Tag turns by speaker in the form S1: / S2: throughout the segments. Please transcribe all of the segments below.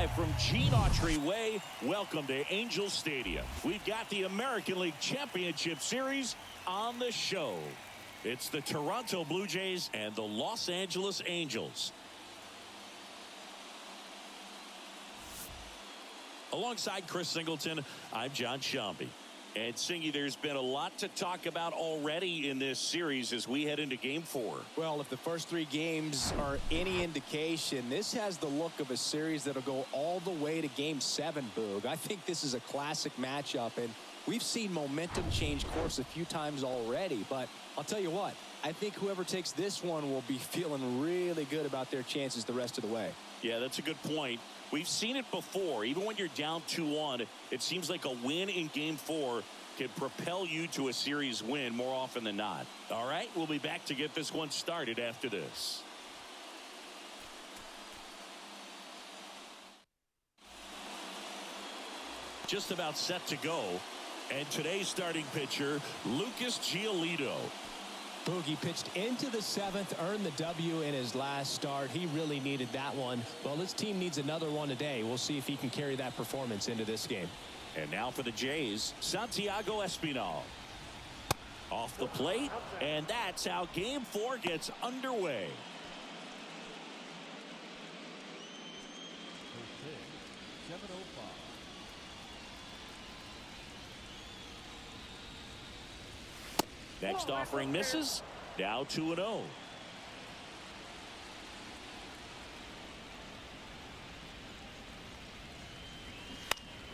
S1: live from Gene Autry Way. Welcome to Angel Stadium. We've got the American League Championship Series on the show. It's the Toronto Blue Jays and the Los Angeles Angels. Alongside Chris Singleton, I'm John Shambi. And Singy, there's been a lot to talk about already in this series as we head into Game 4.
S2: Well, if the first 3 games are any indication, this has the look of a series that'll go all the way to Game 7, Boog. I think this is a classic matchup, and we've seen momentum change course a few times already. But I'll tell you what, I think whoever takes this one will be feeling really good about their chances the rest of the way.
S1: Yeah, that's a good point. We've seen it before. Even when you're down 2-1, it seems like a win in Game 4 can propel you to a series win more often than not. All right, we'll be back to get this one started after this. Just about set to go. And today's starting pitcher, Lucas Giolito.
S3: Boogie pitched into the 7th, earned the W in his last start. He really needed that one. Well, his team needs another one today. We'll see if he can carry that performance into this game.
S1: And now for the Jays, Santiago Espinal. Off the plate, and that's how Game 4 gets underway. Next offering misses. Now 2-0.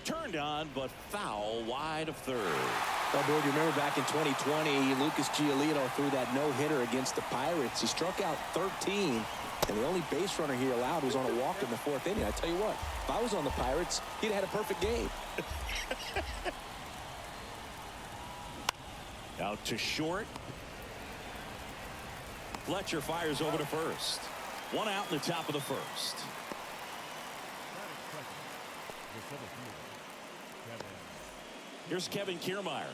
S1: Turned on, but foul wide of third.
S2: Well, Boog, you remember back in 2020, Lucas Giolito threw that no-hitter against the Pirates. He struck out 13, and the only base runner he allowed was on a walk in the 4th inning. I tell you what, if I was on the Pirates, he'd had a perfect game.
S1: Out to short. Fletcher fires over to first. One out in the top of the first. Here's Kevin Kiermaier.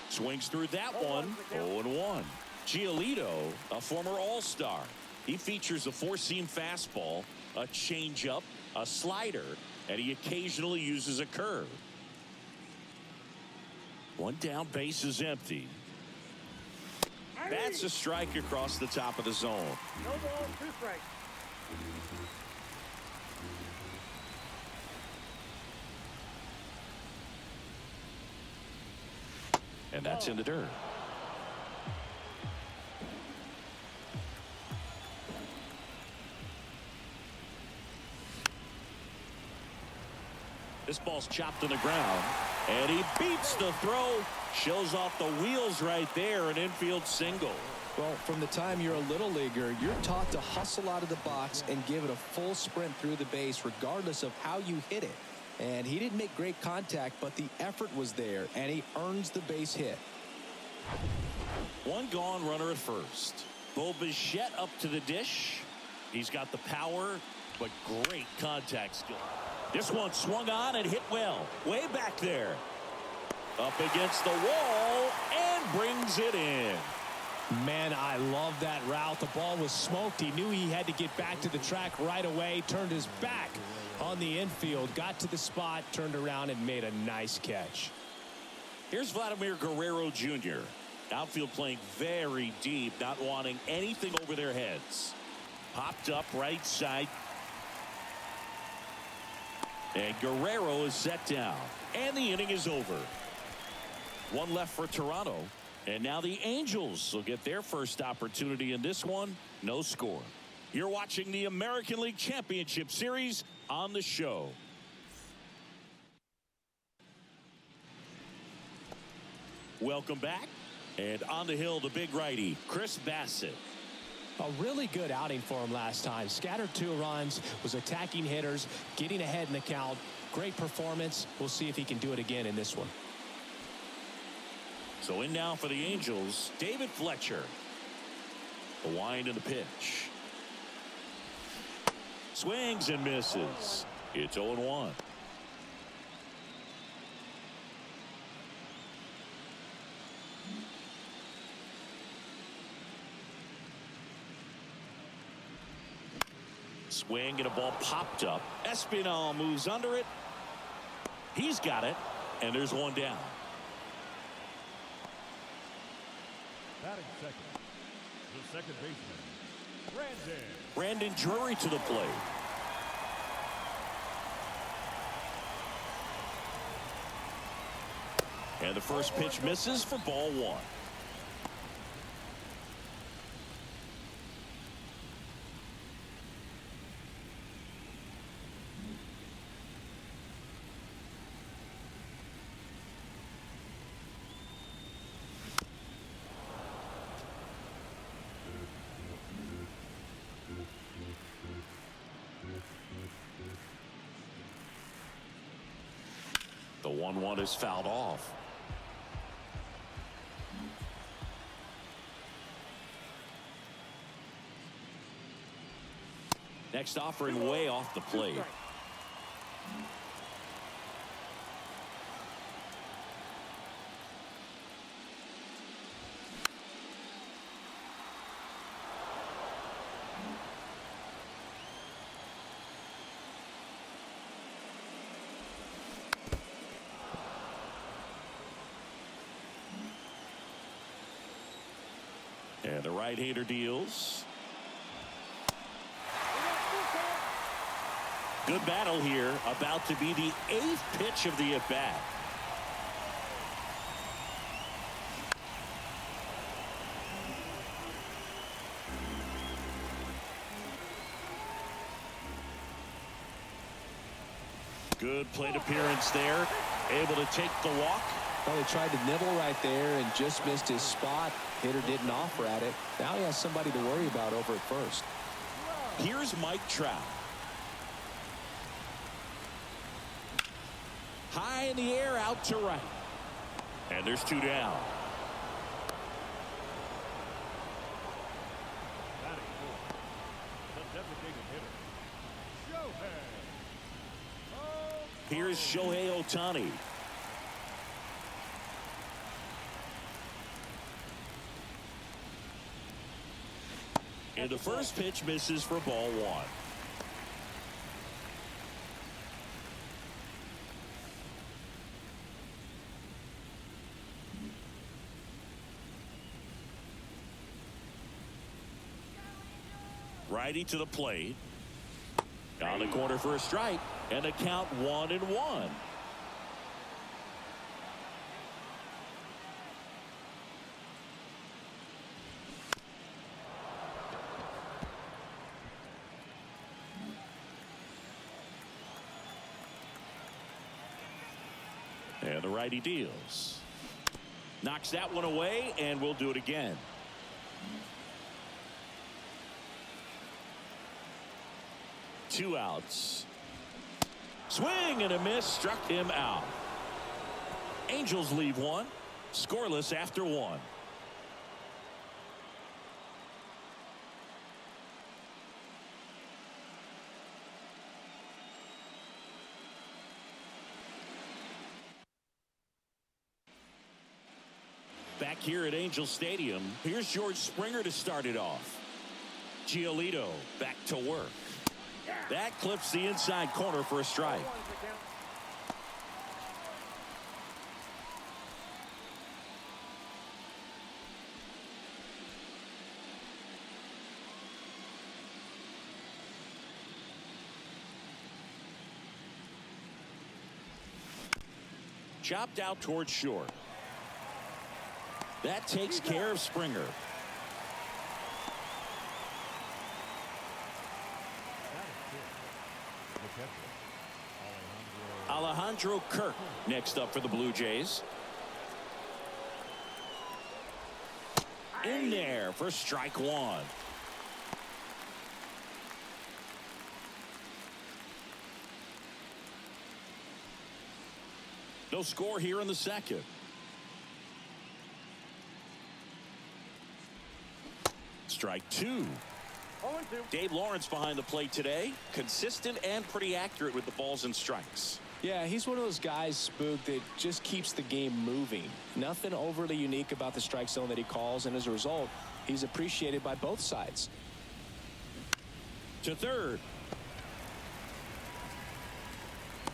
S1: Swings through that one. 0-1. Giolito, a former All-Star. He features a 4-seam fastball, a changeup, a slider, and he occasionally uses a curve. One down, base is empty. That's a strike across the top of the zone.
S4: No ball, 2 strikes.
S1: And that's in the dirt. This ball's chopped to the ground, and he beats the throw. Shows off the wheels right there, an infield single.
S2: Well, from the time you're a little leaguer, you're taught to hustle out of the box and give it a full sprint through the base, regardless of how you hit it. And he didn't make great contact, but the effort was there, and he earns the base hit.
S1: One gone, runner at first. Bo Bichette up to the dish. He's got the power, but great contact skill. This one swung on and hit well. Way back there. Up against the wall and brings it in.
S3: Man, I love that route. The ball was smoked. He knew he had to get back to the track right away. Turned his back on the infield. Got to the spot, turned around, and made a nice catch.
S1: Here's Vladimir Guerrero Jr. Outfield playing very deep, not wanting anything over their heads. Popped up right side. And Guerrero is set down. And the inning is over. One left for Toronto. And now the Angels will get their first opportunity in this one. No score. You're watching the American League Championship Series on the show. Welcome back. And on the hill, the big righty, Chris Bassett.
S3: A really good outing for him last time. Scattered 2 runs, was attacking hitters, getting ahead in the count. Great performance. We'll see if he can do it again in this one.
S1: So in now for the Angels, David Fletcher. The wind and the pitch. Swings and misses. It's 0-1. Swing and a ball popped up. Espinal moves under it. He's got it. And there's one down.
S4: Batting second, the second baseman,
S1: Brandon Drury to the plate. And the first pitch misses for ball one. The 1-1 is fouled off. Next offering way off the plate. And the right-hander deals. Good battle here. About to be the 8th pitch of the at-bat. Good plate appearance there. Able to take the walk.
S2: Well, he tried to nibble right there and just missed his spot. Hitter didn't offer at it. Now he has somebody to worry about over at first.
S1: Here's Mike Trout. High in the air, out to right. And there's two down.
S4: batting fourth, the designated hitter, Shohei.
S1: Here's Shohei Ohtani. And the first pitch misses for ball one. Righty to the plate. On the corner for a strike. And a count 1-1. And the righty deals. Knocks that one away, and we'll do it again. Two outs. Swing and a miss, struck him out. Angels leave one. Scoreless after one. Back here at Angel Stadium, here's George Springer to start it off. Giolito back to work. That clips the inside corner for a strike. Chopped out towards short. That takes care of Springer. Alejandro Kirk next up for the Blue Jays. In there for strike one. No score here in the second. Strike two. Dave Lawrence behind the plate today. Consistent and pretty accurate with the balls and strikes.
S2: Yeah, he's one of those guys, Spook, that just keeps the game moving. Nothing overly unique about the strike zone that he calls, and as a result, he's appreciated by both sides.
S1: To third.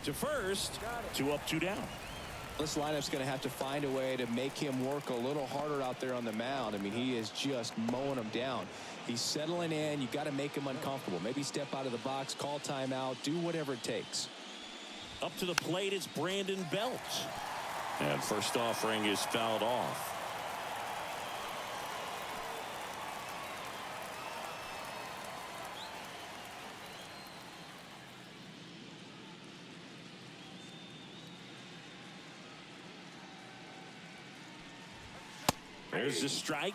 S1: to first. 2 up, 2 down.
S2: This lineup's going to have to find a way to make him work a little harder out there on the mound. I mean, he is just mowing them down. He's settling in. You got to make him uncomfortable. Maybe step out of the box, call timeout, do whatever it takes.
S1: Up to the plate, it's Brandon Belt. And first offering is fouled off. There's the strike.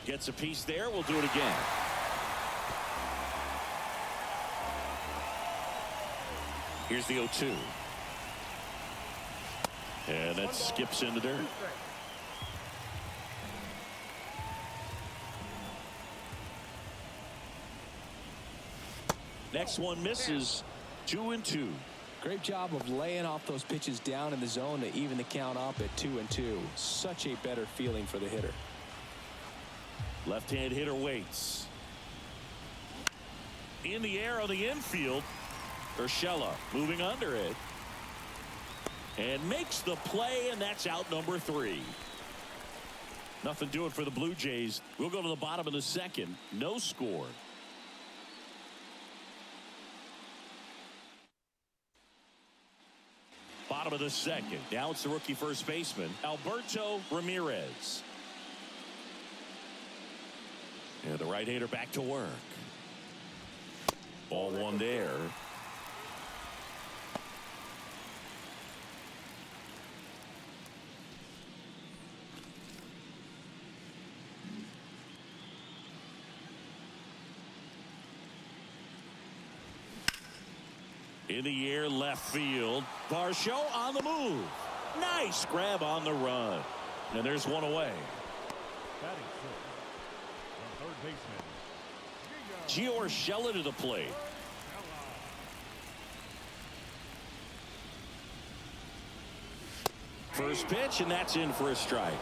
S1: Gets a piece there. We'll do it again. Here's the 0-2. And that skips into dirt. Next one misses. 2-2.
S2: Great job of laying off those pitches down in the zone to even the count up at 2-2. Such a better feeling for the hitter.
S1: Left-hand hitter waits. In the air on the infield. Urshela moving under it. And makes the play, and that's out number 3. Nothing doing for the Blue Jays. We'll go to the bottom of the second. No score. Bottom of the second. Now it's the rookie first baseman, Alberto Ramirez. And the right-hander back to work. Ball 1 there. In the air, left field. Varsho on the move. Nice grab on the run. And there's one away.
S4: Batting sixth, the third baseman,
S1: Gio Urshela to the plate. First pitch, and that's in for a strike.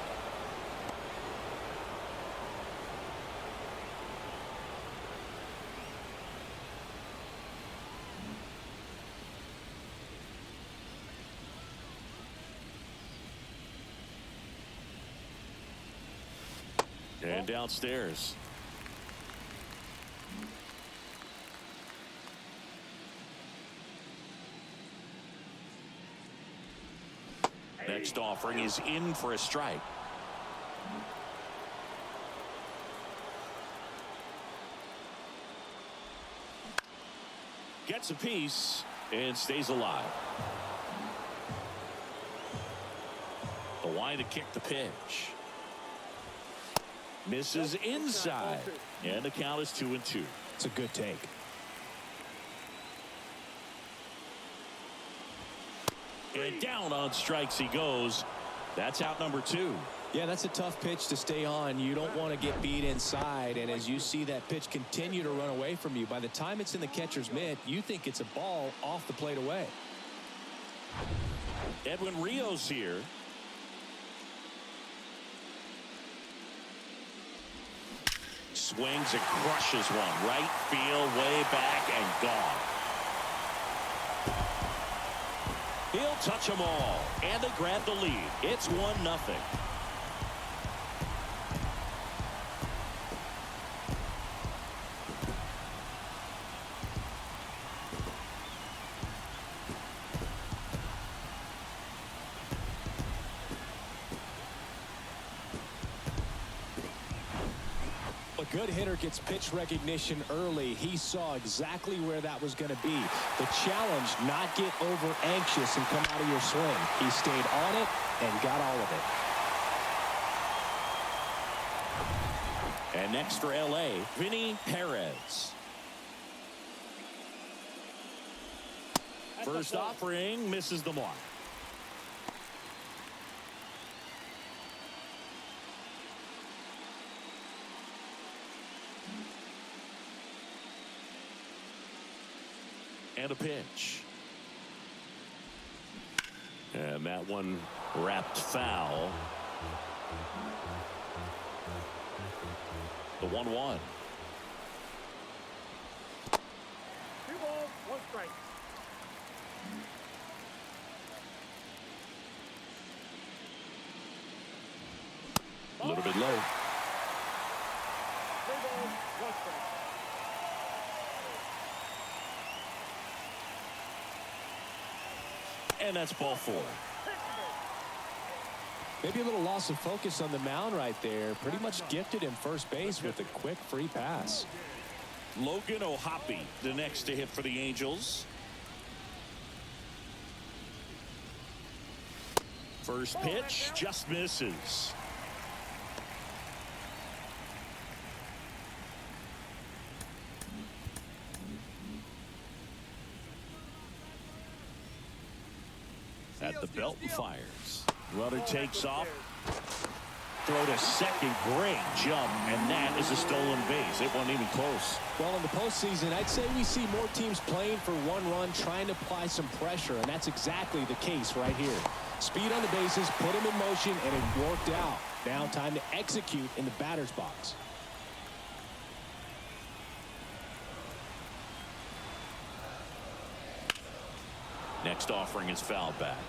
S1: And downstairs. Next offering is in for a strike. Gets a piece and stays alive. The line to kick the pitch. Misses inside. And the count is 2-2.
S2: It's a good take.
S1: And down on strikes he goes. That's out number 2.
S2: Yeah, that's a tough pitch to stay on. You don't want to get beat inside. And as you see that pitch continue to run away from you, by the time it's in the catcher's mitt, you think it's a ball off the plate away.
S1: Edwin Rios here. Swings and crushes one. Right field, way back, and gone. He'll touch them all. And they grab the lead. It's 1-0.
S2: A good hitter gets pitch recognition early. He saw exactly where that was going to be. The challenge, not get over anxious and come out of your swing. He stayed on it and got all of it.
S1: And next for LA, Vinny Perez. First offering misses the mark. And a pitch. And that one wrapped foul. The 1-1.
S4: 2 balls, 1 strike.
S1: A little bit low.
S4: 3 balls, 1 strike.
S1: And that's ball 4.
S3: Maybe a little loss of focus on the mound right there. Pretty much gifted in first base with a quick free pass.
S1: Logan O'Hoppe, the next to hit for the Angels. First pitch just misses. At the belt and fires. Runner takes off. Throw to second. Great jump. And that is a stolen base. It wasn't even close.
S3: Well, in the postseason, I'd say we see more teams playing for 1 run, trying to apply some pressure, and that's exactly the case right here. Speed on the bases, put him in motion, and it worked out. Now time to execute in the batter's box.
S1: Next offering is fouled back.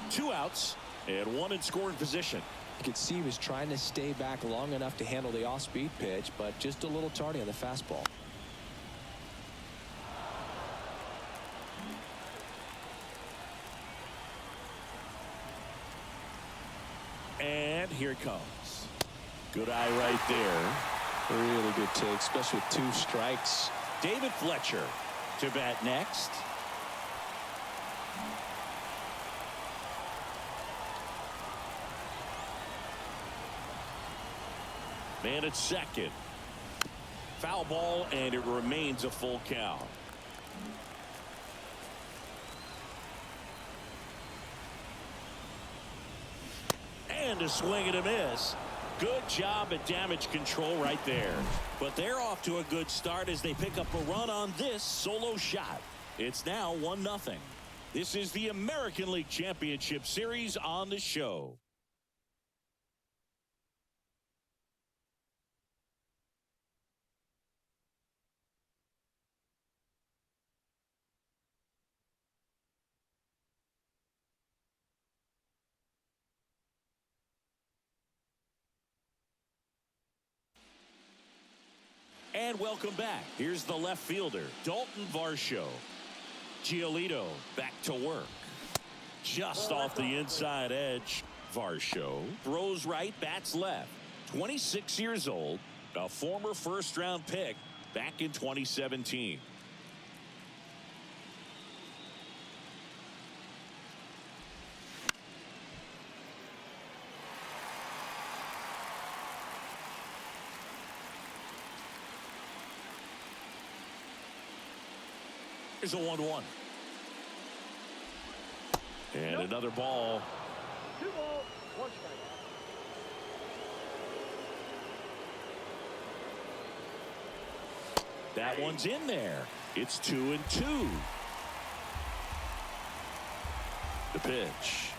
S1: 2 outs and 1 in scoring position.
S2: You could see he was trying to stay back long enough to handle the off-speed pitch, but just a little tardy on the fastball.
S1: And here it comes. Good eye right there.
S2: Really good take, especially with 2 strikes.
S1: David Fletcher to bat next. Man at second. Foul ball, and it remains a full count. And a swing and a miss. Good job at damage control right there. But they're off to a good start as they pick up a run on this solo shot. It's now 1-0. This is the American League Championship Series on the show. And welcome back. Here's the left fielder, Dalton Varsho. Giolito back to work. Just off the inside edge. Varsho throws right, bats left. 26 years old, a former first-round pick back in 2017. Here's a 1-1. And another ball.
S4: 2 balls, 1 strike.
S1: That one's in there. It's 2-2. The pitch.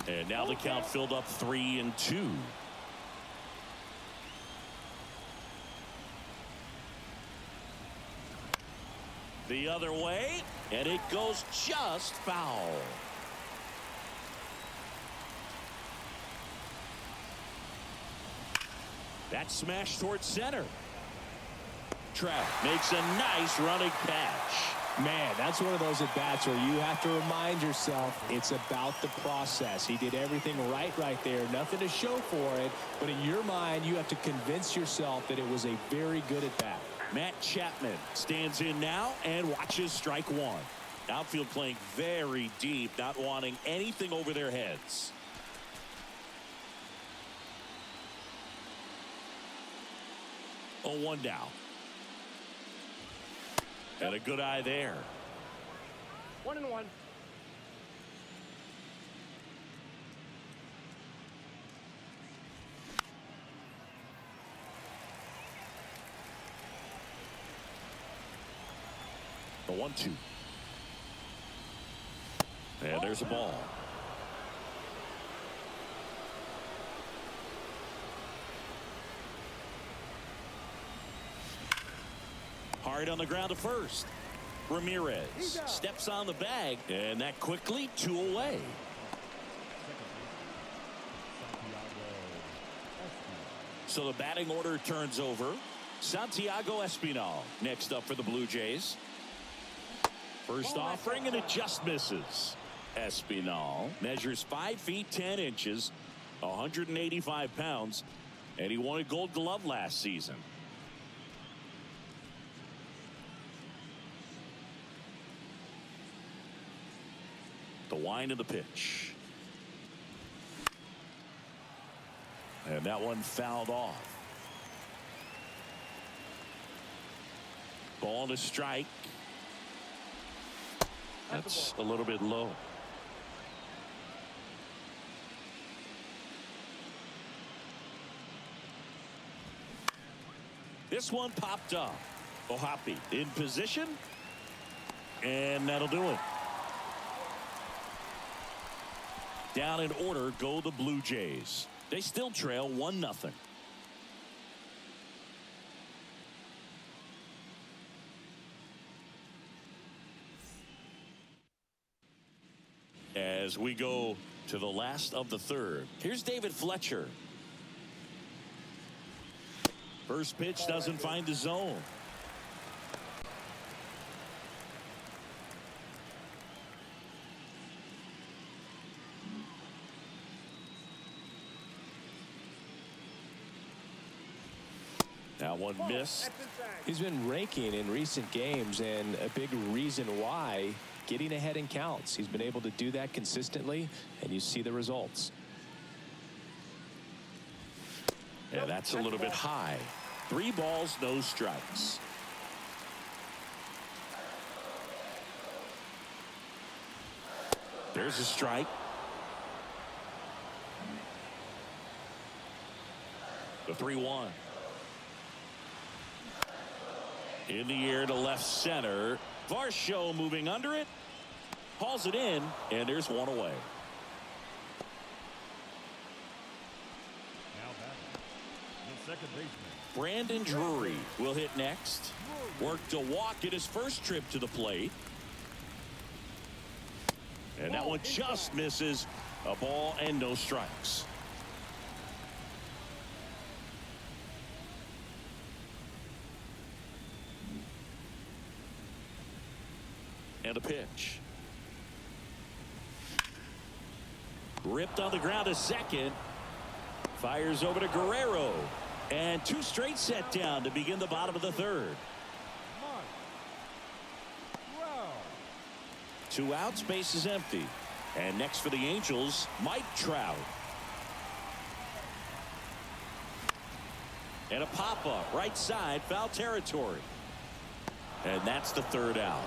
S1: And now the count filled up 3-2. The other way, and it goes just foul. That's smashed towards center. Trout makes a nice running catch.
S3: Man, that's one of those at-bats where you have to remind yourself it's about the process. He did everything right there. Nothing to show for it, but in your mind, you have to convince yourself that it was a very good at-bat.
S1: Matt Chapman stands in now and watches strike 1. Outfield playing very deep, not wanting anything over their heads. Oh, 1 down. And a good eye there.
S4: 1-1.
S1: The 1-2. And there's a ball. hard on the ground to first. Ramirez steps on the bag, and that quickly 2 away. So the batting order turns over. Santiago Espinal next up for the Blue Jays. First offering, and it just misses. Espinal measures 5 feet 10 inches, 185 pounds, and he won a Gold Glove last season. The wind of the pitch. And that one fouled off. Ball to strike. That's a little bit low. This one popped up. Ohapi in position. And that'll do it. Down in order go the Blue Jays. They still trail 1-0. As we go to the last of the third, here's David Fletcher. First pitch doesn't find the zone. That one missed.
S3: He's been raking in recent games, and a big reason why, getting ahead in counts. He's been able to do that consistently, and you see the results.
S1: Yeah, that's a little bit high. 3 balls, no strikes. There's a strike. The 3-1. In the air to left center. Varsho moving under it. Hauls it in, and there's 1 away.
S5: Second baseman
S1: Brandon Drury will hit next. Worked a walk at his first trip to the plate. And that one just misses. A ball and no strikes. And a pitch. Ripped on the ground to second. Fires over to Guerrero. And 2 straight set down to begin the bottom of the third. 2 outs, base is empty. And next for the Angels, Mike Trout. And a pop-up right side, foul territory. And that's the 3rd out.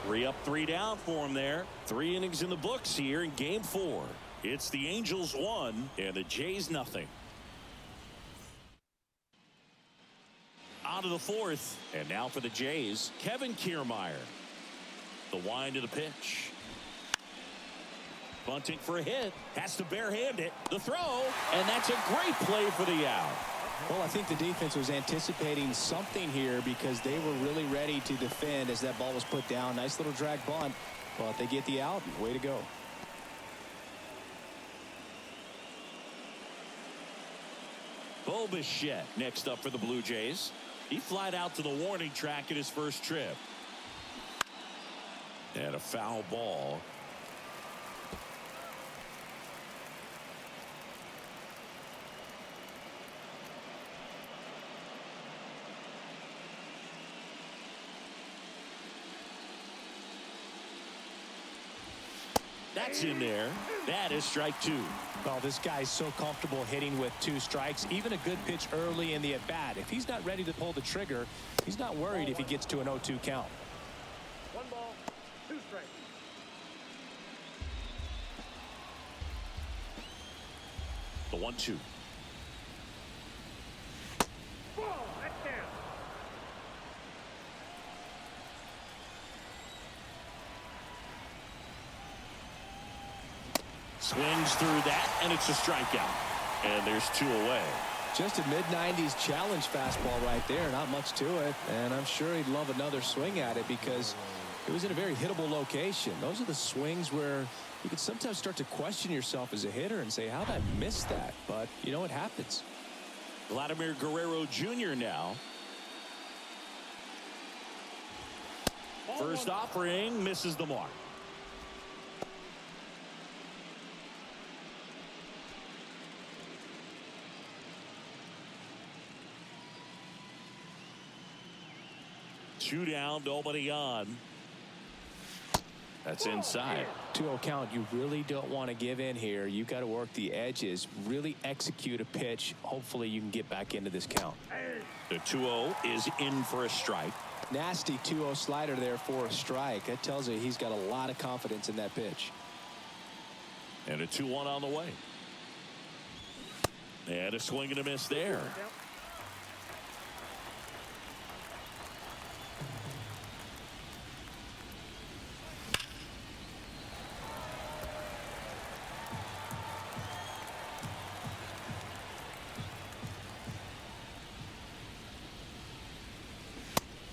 S1: 3 up, 3 down for him there. 3 innings in the books here in game 4. It's the Angels 1 and the Jays 0. On to the 4th, and now for the Jays, Kevin Kiermaier. The wind of the pitch. Bunting for a hit. Has to barehand it. The throw, and that's a great play for the out.
S2: Well, I think the defense was anticipating something here because they were really ready to defend as that ball was put down. Nice little drag bunt, but they get the out. Way to go.
S1: Bo Bichette next up for the Blue Jays. He flied out to the warning track in his first trip. And a foul ball. That's in there. That is strike 2.
S3: Well, this guy's so comfortable hitting with 2 strikes. Even a good pitch early in the at-bat. If he's not ready to pull the trigger, he's not worried if he gets to an 0-2 count.
S4: 1 ball, 2 strikes.
S1: The 1-2.
S4: Ball, that's down.
S1: Swings through that, and it's a strikeout. And there's 2 away.
S2: Just a mid-90s challenge fastball right there. Not much to it. And I'm sure he'd love another swing at it because it was in a very hittable location. Those are the swings where you can sometimes start to question yourself as a hitter and say, how did I miss that? But, you know, it happens.
S1: Vladimir Guerrero Jr. now. First offering misses the mark. Two down, nobody on. That's inside.
S2: 2-0 count. You really don't want to give in here. You got to work the edges, really execute a pitch. Hopefully you can get back into this count.
S1: The 2-0 is in for a strike.
S2: Nasty 2-0 slider there for a strike. That tells you he's got a lot of confidence in that pitch.
S1: And a 2-1 on the way. And a swing and a miss there.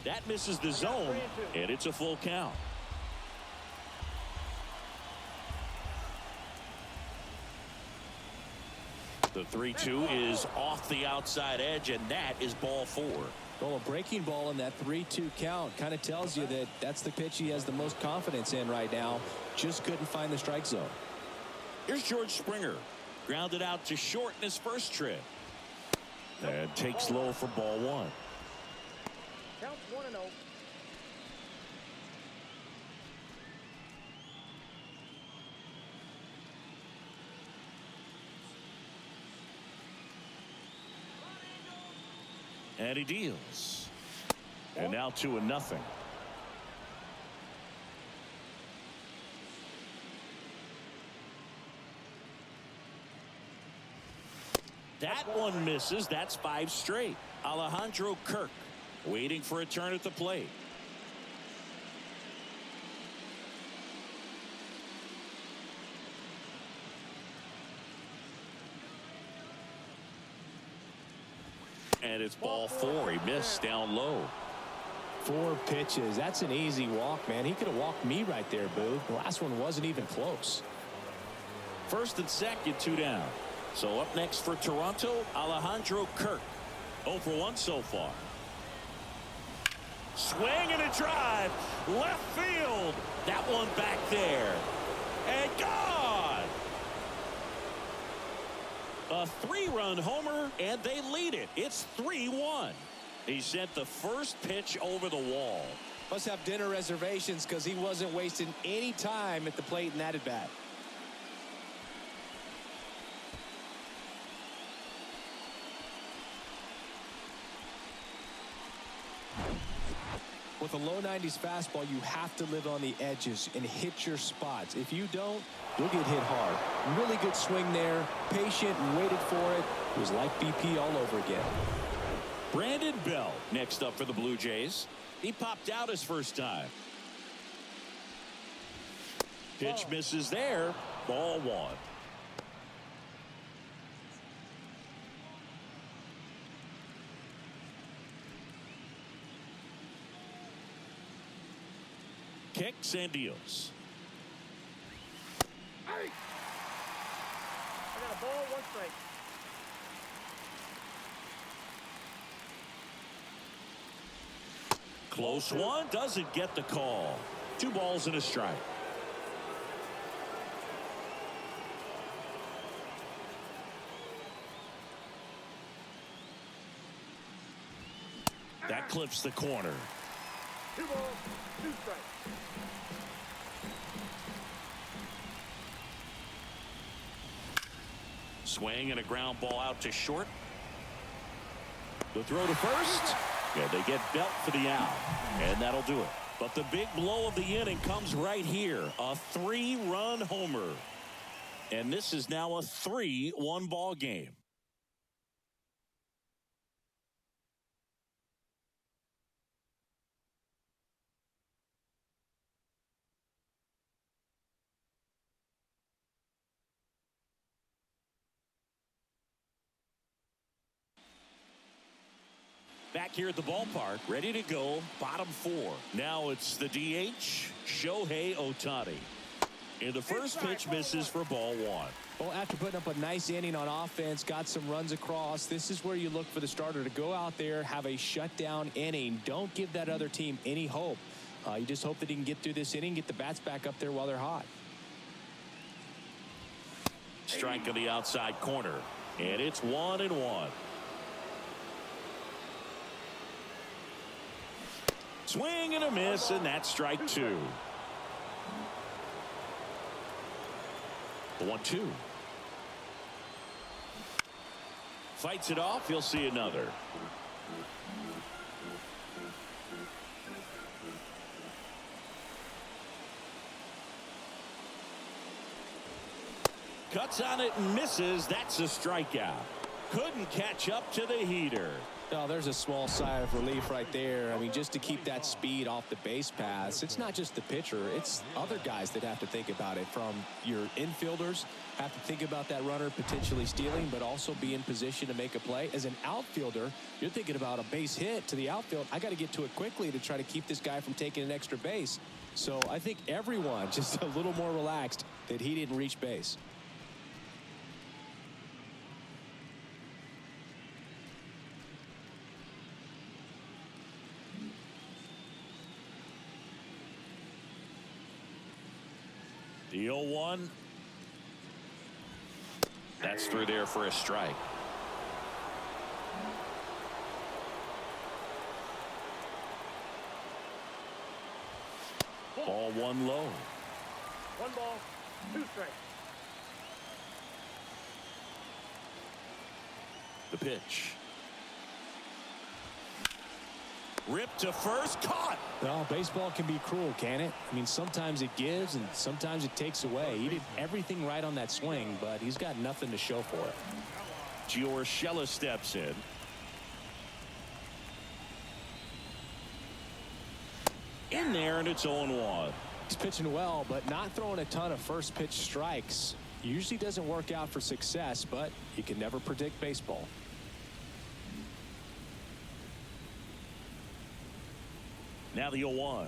S1: That misses the zone, and it's a full count. The 3-2 is off the outside edge, and that is ball 4.
S2: Well, a breaking ball in that 3-2 count kind of tells you that that's the pitch he has the most confidence in right now. Just couldn't find the strike zone.
S1: Here's George Springer. Grounded out to short in his first trip. And takes low for ball 1.
S4: Count 1-0.
S1: And he deals. And now 2-0. That one misses. That's 5 straight. Alejandro Kirk waiting for a turn at the plate. And it's ball 4. He missed down low.
S2: 4 pitches. That's an easy walk, man. He could have walked me right there, Boo. The last one wasn't even close.
S1: First and second, 2 down. So up next for Toronto, Alejandro Kirk. 0 for 1 so far. Swing and a drive. Left field. That one back there. And gone. A 3-run homer, and they lead it. It's 3-1. He sent the first pitch over the wall.
S2: Must have dinner reservations because he wasn't wasting any time at the plate in that at bat. With a low 90s fastball, you have to live on the edges and hit your spots. If you don't, you'll get hit hard. Really good swing there. Patient, waited for it. It was like BP all over again.
S1: Brandon Bell next up for the Blue Jays. He popped out his first time. Pitch misses there. Ball 1. Kicks and deals.
S4: I got a ball, 1 strike.
S1: Close one, doesn't get the call. 2 balls and a strike. That clips the corner.
S4: 2 balls, 2 strikes.
S1: Swing and a ground ball out to short. The throw to first. Yeah, they get Belt for the out. And that'll do it. But the big blow of the inning comes right here. A 3-run homer. And this is now a 3-1 ball game. Back here at the ballpark, ready to go, bottom 4. Now it's the DH, Shohei Ohtani. And the first pitch misses for ball 1.
S3: Well, after putting up a nice inning on offense, got some runs across, this is where you look for the starter to go out there, have a shutdown inning. Don't give that other team any hope. You just hope that he can get through this inning, get the bats back up there while they're hot.
S1: Strike on the outside corner, and it's 1-1. Swing and a miss, and that's strike 2. The 1-2. Fights it off. He'll see another. Cuts on it and misses. That's a strikeout. Couldn't catch up to the heater.
S3: Oh, there's a small sigh of relief right there. I mean, just to keep that speed off the base paths. It's not just the pitcher. It's other guys that have to think about it. From your infielders, have to think about that runner potentially stealing, but also be in position to make a play. As an outfielder, you're thinking about a base hit to the outfield. I got to get to it quickly to try to keep this guy from taking an extra base. So I think everyone just a little more relaxed that he didn't reach base.
S1: The 0-1. That's through there for a strike. Ball 1 low.
S4: 1 ball, 2 strikes.
S1: The pitch. Ripped to first, caught.
S3: Well, baseball can be cruel, can it? I mean, sometimes it gives and sometimes it takes away. He did everything right on that swing, but he's got nothing to show for it.
S1: Urshela steps in. In there, and it's 0-1.
S3: He's pitching well, but not throwing a ton of first pitch strikes. Usually doesn't work out for success, but you can never predict baseball.
S1: Now the 0-1.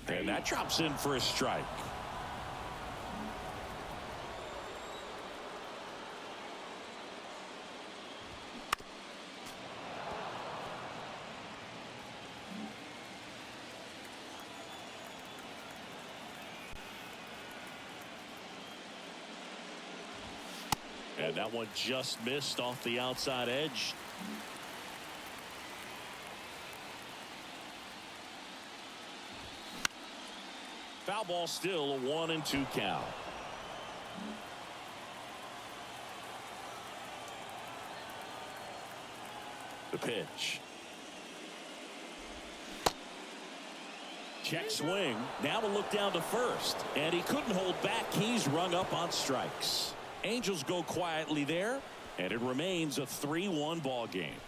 S1: And that drops in for a strike. And that one just missed off the outside edge. Foul ball, still a 1-2 count. The pitch. Check swing. Now to look down to first. And he couldn't hold back. He's rung up on strikes. Angels go quietly there. And it remains a 3-1 ball game.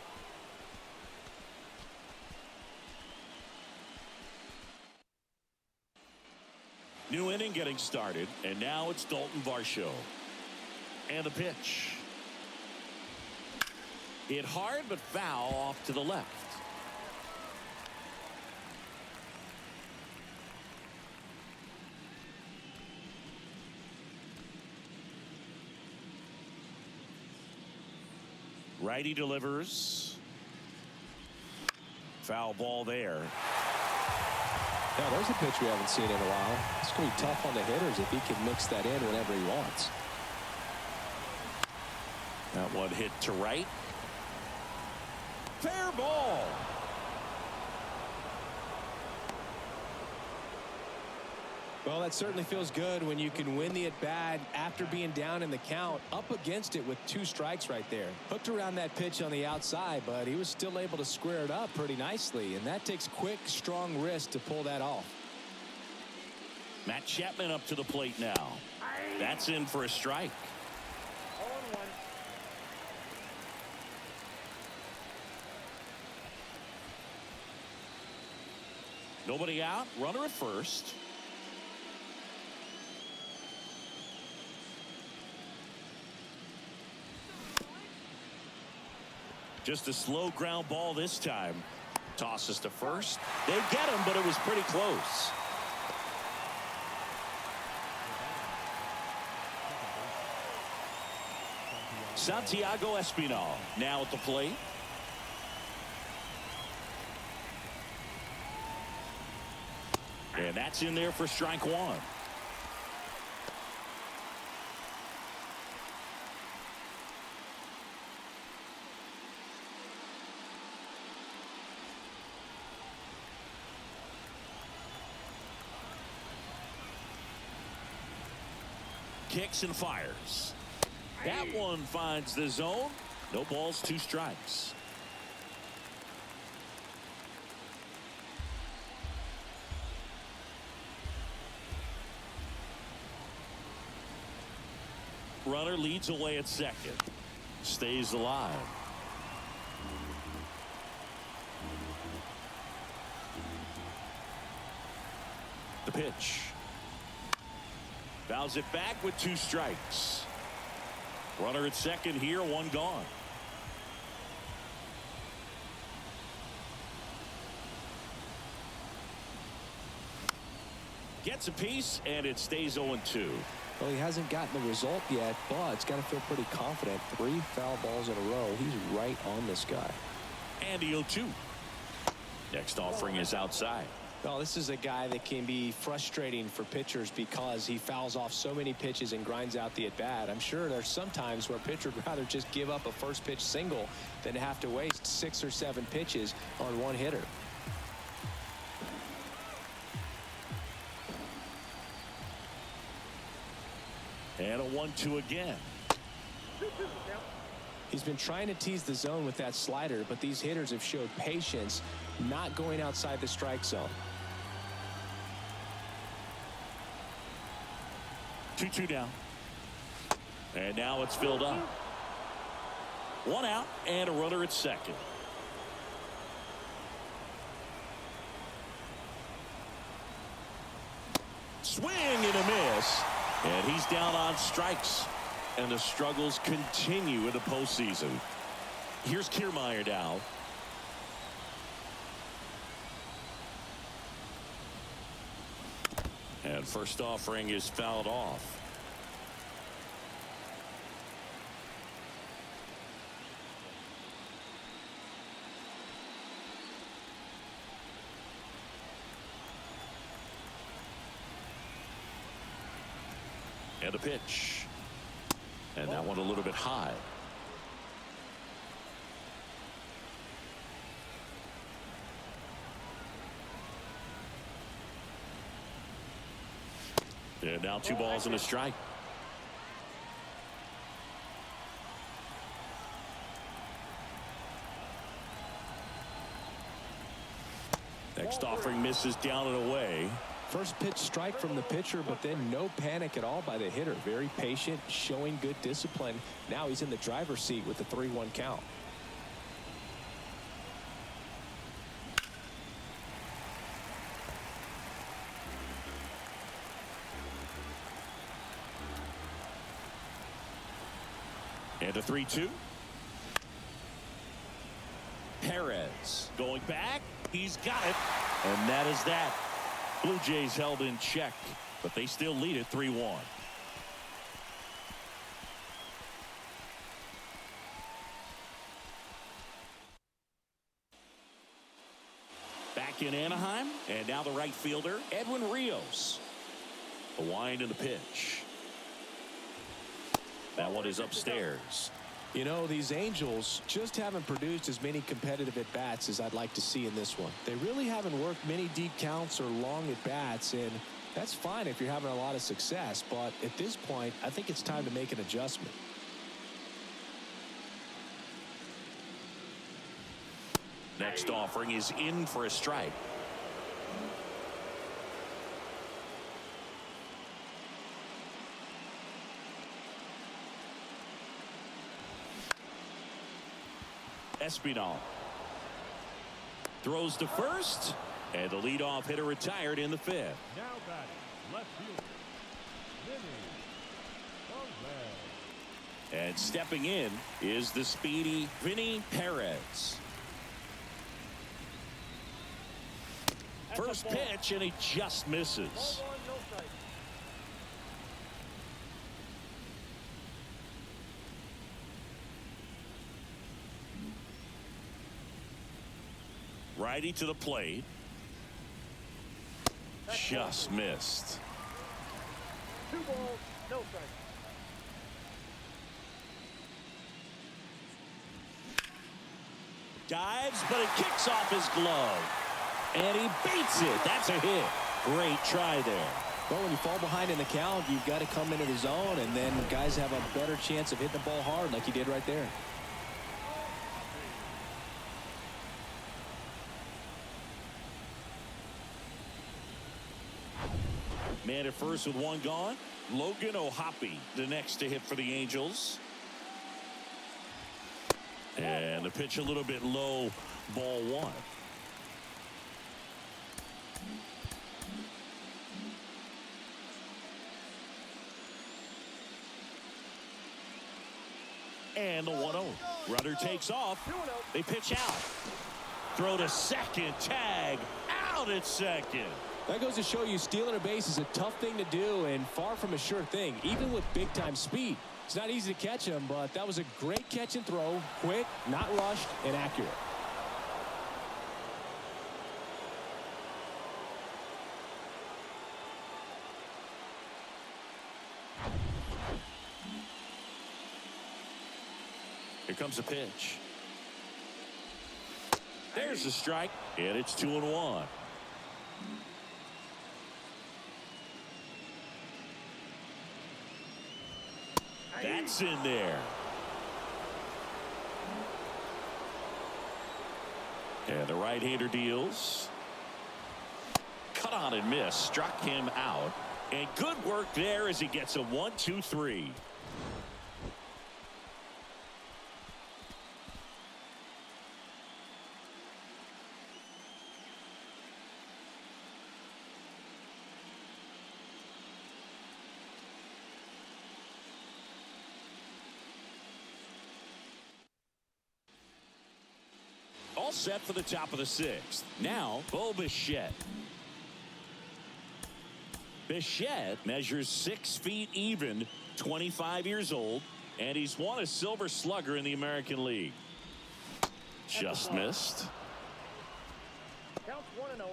S1: New inning getting started, and now it's Dalton Varsho. And the pitch. Hit hard, but foul off to the left. Righty delivers. Foul ball there.
S3: Yeah, there's a pitch we haven't seen in a while. It's going to be tough on the hitters if he can mix that in whenever he wants.
S1: That one hit to right. Fair ball.
S3: Well, that certainly feels good when you can win the at-bat after being down in the count, up against it with 2 strikes right there. Hooked around that pitch on the outside, but he was still able to square it up pretty nicely, and that takes quick, strong wrist to pull that off.
S1: Matt Chapman up to the plate now. That's in for a strike.
S4: 0-1.
S1: Nobody out. Runner at first. Just a slow ground ball this time. Tosses to first. They get him, but it was pretty close. Santiago Espinal now at the plate. And that's in there for strike one. Kicks and fires. That one finds the zone. No balls, 2 strikes. Runner leads away at second. Stays alive. The pitch. Fouls it back with 2 strikes. Runner at second here, 1 gone. Gets a piece, and it stays 0-2.
S2: Well, he hasn't gotten the result yet, but it's got to feel pretty confident. 3 foul balls in a row. He's right on this guy.
S1: And the 0-2. Next offering is outside.
S3: Well, this is a guy that can be frustrating for pitchers because he fouls off so many pitches and grinds out the at-bat. I'm sure there's some times where a pitcher would rather just give up a first pitch single than to have to waste 6 or 7 pitches on one hitter.
S1: And a 1-2 again.
S3: He's been trying to tease the zone with that slider, but these hitters have showed patience, not going outside the strike zone.
S1: 2-2 down. And now it's filled up. 1 out and a runner at second. Swing and a miss. And he's down on strikes. And the struggles continue in the postseason. Here's Kiermaier now. And first offering is fouled off. And a pitch. And that one a little bit high. And now 2 balls and a strike. Next offering misses down and away.
S3: First pitch strike from the pitcher, but then no panic at all by the hitter. Very patient, showing good discipline. Now he's in the driver's seat with the 3-1 count.
S1: And a 3-2. Perez going back. He's got it. And that is that. Blue Jays held in check, but they still lead it 3-1. Back in Anaheim, and now the right fielder, Edwin Rios. A wind in the pitch. That one is upstairs.
S3: You know, these Angels just haven't produced as many competitive at-bats as I'd like to see in this one. They really haven't worked many deep counts or long at-bats, and that's fine if you're having a lot of success, but at this point, I think it's time to make an adjustment.
S1: Next offering is in for a strike. Espinal throws to first, and the leadoff hitter retired in the 5th.
S5: Now batting, left fielder, Vinny Perez.
S1: And stepping in is the speedy Vinny Perez. First pitch, and he just misses.
S4: Ball 1, no strike.
S1: Righty to the plate. Just missed.
S4: 2 balls, no strike.
S1: Dives, but it kicks off his glove. And he beats it. That's a hit. Great try there.
S2: Well, when you fall behind in the count, you've got to come into the zone, and then guys have a better chance of hitting the ball hard like he did right there.
S1: Man at first with 1 gone. Logan O'Hoppe, the next to hit for the Angels. And the pitch a little bit low, ball 1. And the 1-0. Runner takes off. They pitch out. Throw to second. Tag out at second.
S2: That goes to show you stealing a base is a tough thing to do and far from a sure thing, even with big-time speed. It's not easy to catch him, but that was a great catch and throw. Quick, not rushed, and accurate.
S1: Here comes a pitch. There's the strike, and it's 2-1. That's in there. And the right-hander deals. Cut on and miss. Struck him out. And good work there as he gets a 1-2-3. All set for the top of the 6th. Now, Bo Bichette. Bichette measures 6 feet even, 25 years old, and he's won a Silver Slugger in the American League. Just missed.
S4: Counts 1-0.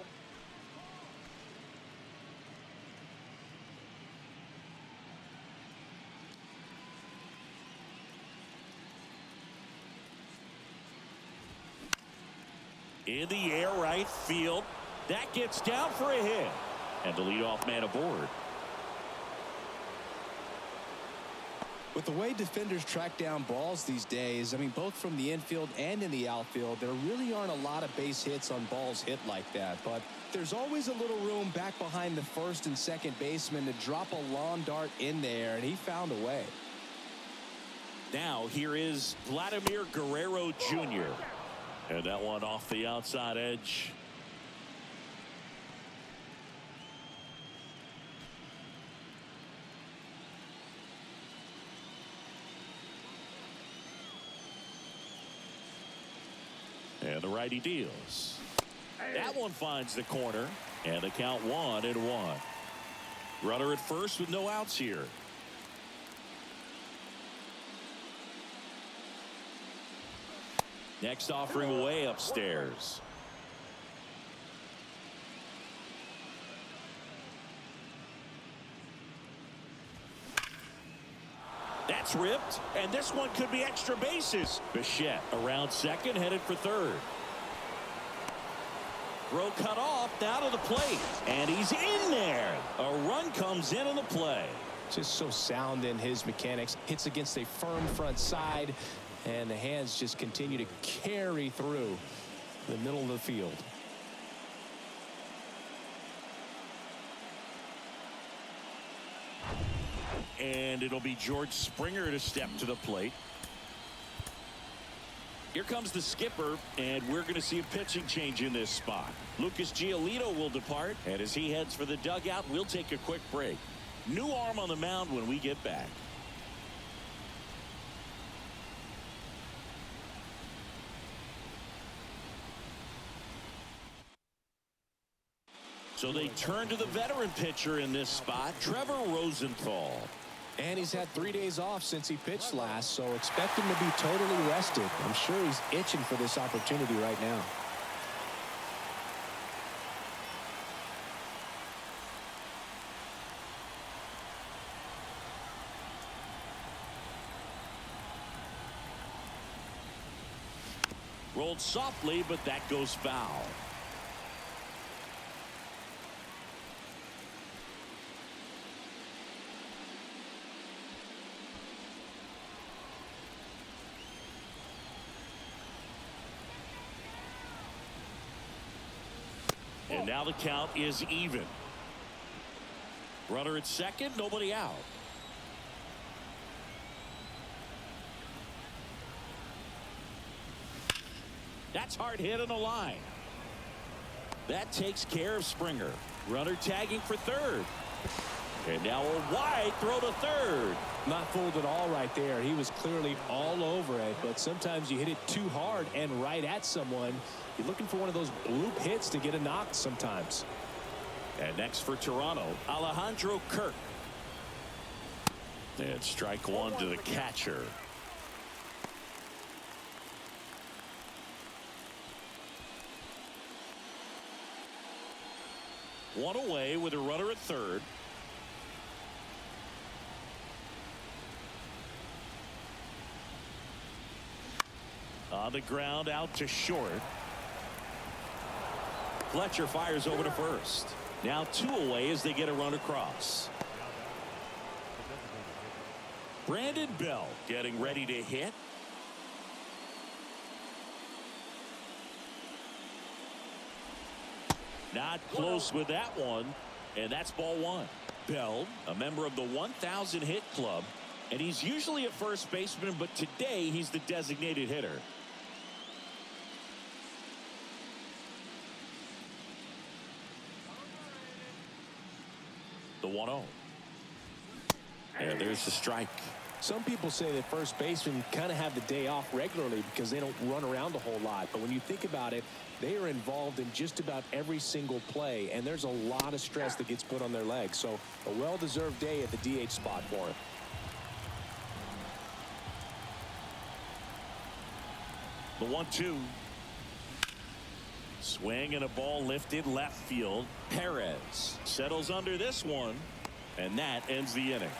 S1: In the air, right field. That gets down for a hit. And the leadoff man aboard.
S2: With the way defenders track down balls these days, I mean, both from the infield and in the outfield, there really aren't a lot of base hits on balls hit like that. But there's always a little room back behind the first and second baseman to drop a lawn dart in there, and he found a way.
S1: Now, here is Vladimir Guerrero Jr. And that one off the outside edge. And the righty deals. That one finds the corner. And the count 1-1. Runner at first with no outs here. Next offering way upstairs. That's ripped, and this one could be extra bases. Bichette around second, headed for third. Throw cut off, now to the plate, and he's in there. A run comes in on the play.
S2: Just so sound in his mechanics. Hits against a firm front side. And the hands just continue to carry through the middle of the field.
S1: And it'll be George Springer to step to the plate. Here comes the skipper, and we're going to see a pitching change in this spot. Lucas Giolito will depart, and as he heads for the dugout, we'll take a quick break. New arm on the mound when we get back. So they turn to the veteran pitcher in this spot, Trevor Rosenthal.
S2: And he's had 3 days off since he pitched last, so expect him to be totally rested. I'm sure he's itching for this opportunity right now.
S1: Rolled softly, but that goes foul. And now the count is even. Runner at second, nobody out. That's hard hit on the line. That takes care of Springer. Runner tagging for third. And now a wide throw to third.
S2: Not fooled at all right there. He was clearly all over it, but sometimes you hit it too hard and right at someone. You're looking for one of those bloop hits to get a knock sometimes.
S1: And next for Toronto, Alejandro Kirk. And strike one to the catcher. One away with a runner at third. On the ground, out to short. Fletcher fires over to first. Now two away as they get a run across. Brandon Bell getting ready to hit. Not close with that one, and that's ball one. Bell, a member of the 1,000 hit club, and he's usually a first baseman, but today he's the designated hitter. The 1-0. And there's the strike.
S2: Some people say that first basemen kind of have the day off regularly because they don't run around a whole lot. But when you think about it, they are involved in just about every single play, and there's a lot of stress that gets put on their legs. So a well-deserved day at the DH spot for him.
S1: The 1-2. Swing and a ball lifted left field. Perez settles under this one, and that ends the inning.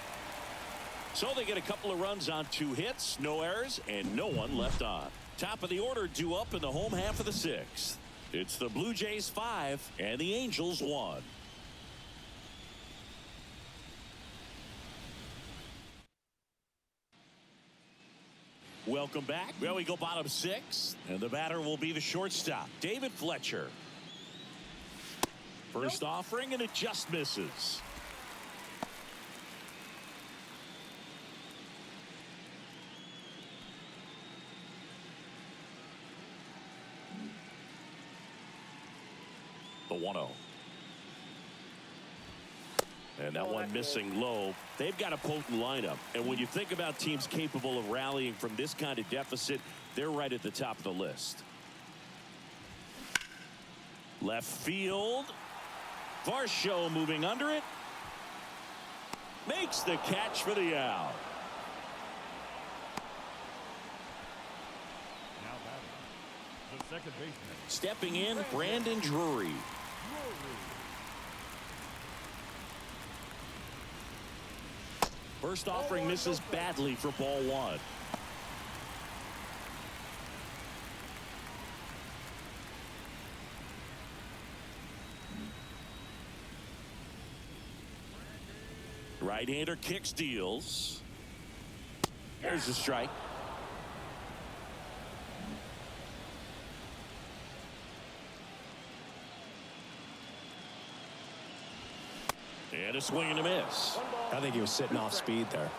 S1: So they get a couple of runs on 2 hits, no errors, and no one left on. Top of the order due up in the home half of the 6th. It's the Blue Jays 5 and the Angels 1. Welcome back. Well, we go bottom 6, and the batter will be the shortstop, David Fletcher. First offering, and it just misses. The 1-0. And that one missing low. They've got a potent lineup. And when you think about teams capable of rallying from this kind of deficit, they're right at the top of the list. Left field. Varsho moving under it. Makes the catch for the out.
S5: Now batting, the second baseman.
S1: Stepping in, Brandon Drury. First offering misses badly for ball 1. Right-hander kicks, deals. There's a strike. And a swing and a miss.
S2: I think he was sitting off speed there.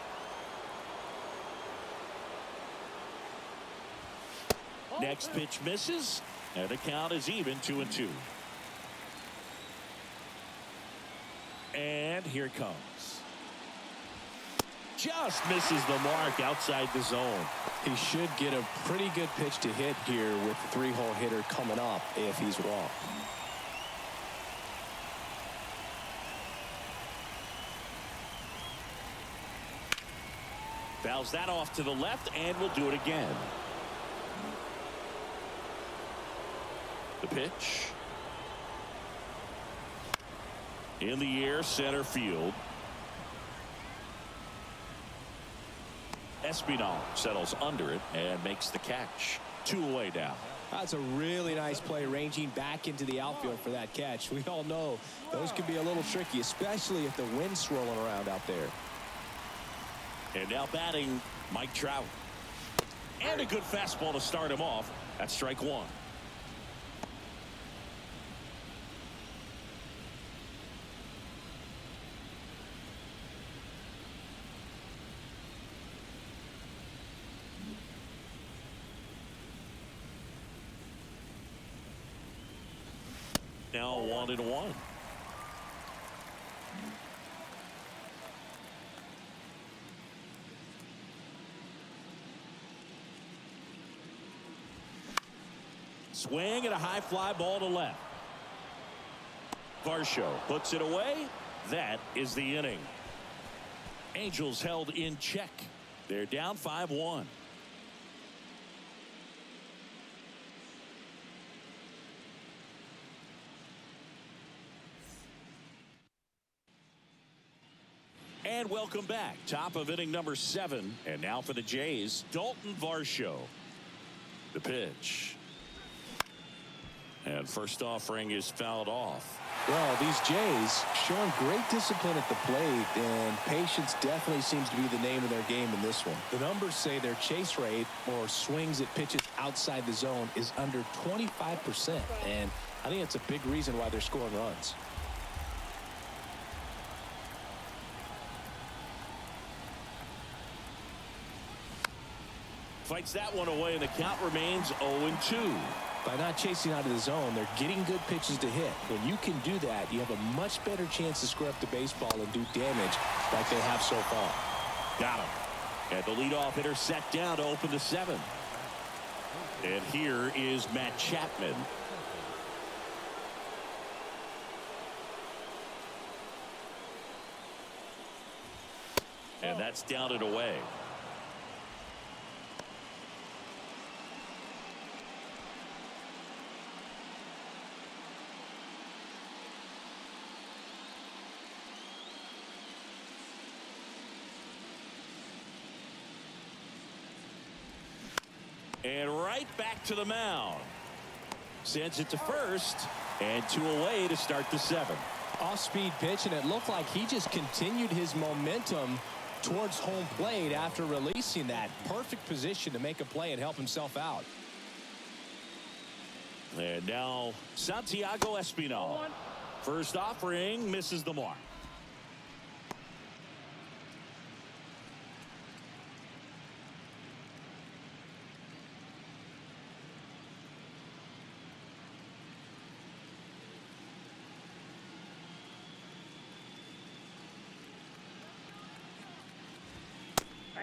S1: Next pitch misses, and the count is even 2-2. And here it comes. Just misses the mark outside the zone.
S2: He should get a pretty good pitch to hit here with the 3-hole hitter coming up if he's wrong.
S1: Fouls that off to the left, and will do it again. The pitch. In the air, center field. Espinal settles under it and makes the catch. 2 away now.
S2: That's a really nice play, ranging back into the outfield for that catch. We all know those can be a little tricky, especially if the wind's swirling around out there.
S1: And now batting, Mike Trout. And a good fastball to start him off. That's strike 1. Now 1-1. Swing and a high fly ball to left. Varsho puts it away. That is the inning. Angels held in check. They're down 5-1. And welcome back. Top of inning number 7. And now for the Jays, Dalton Varsho. The pitch. And first offering is fouled off.
S2: Well, these Jays showing great discipline at the plate, and patience definitely seems to be the name of their game in this one. The numbers say their chase rate, or swings at pitches outside the zone, is under 25%. And I think it's a big reason why they're scoring runs.
S1: Fights that one away, and the count remains 0-2.
S2: By not chasing out of the zone, they're getting good pitches to hit. When you can do that, you have a much better chance to square up the baseball and do damage like they have so far.
S1: Got him. And the leadoff hitter set down to open the 7th. And here is Matt Chapman. And that's down and away. And right back to the mound. Sends it to first, and 2 away to start the 7th.
S2: Off-speed pitch, and it looked like he just continued his momentum towards home plate after releasing that. Perfect position to make a play and help himself out.
S1: And now Santiago Espinal. First offering misses the mark.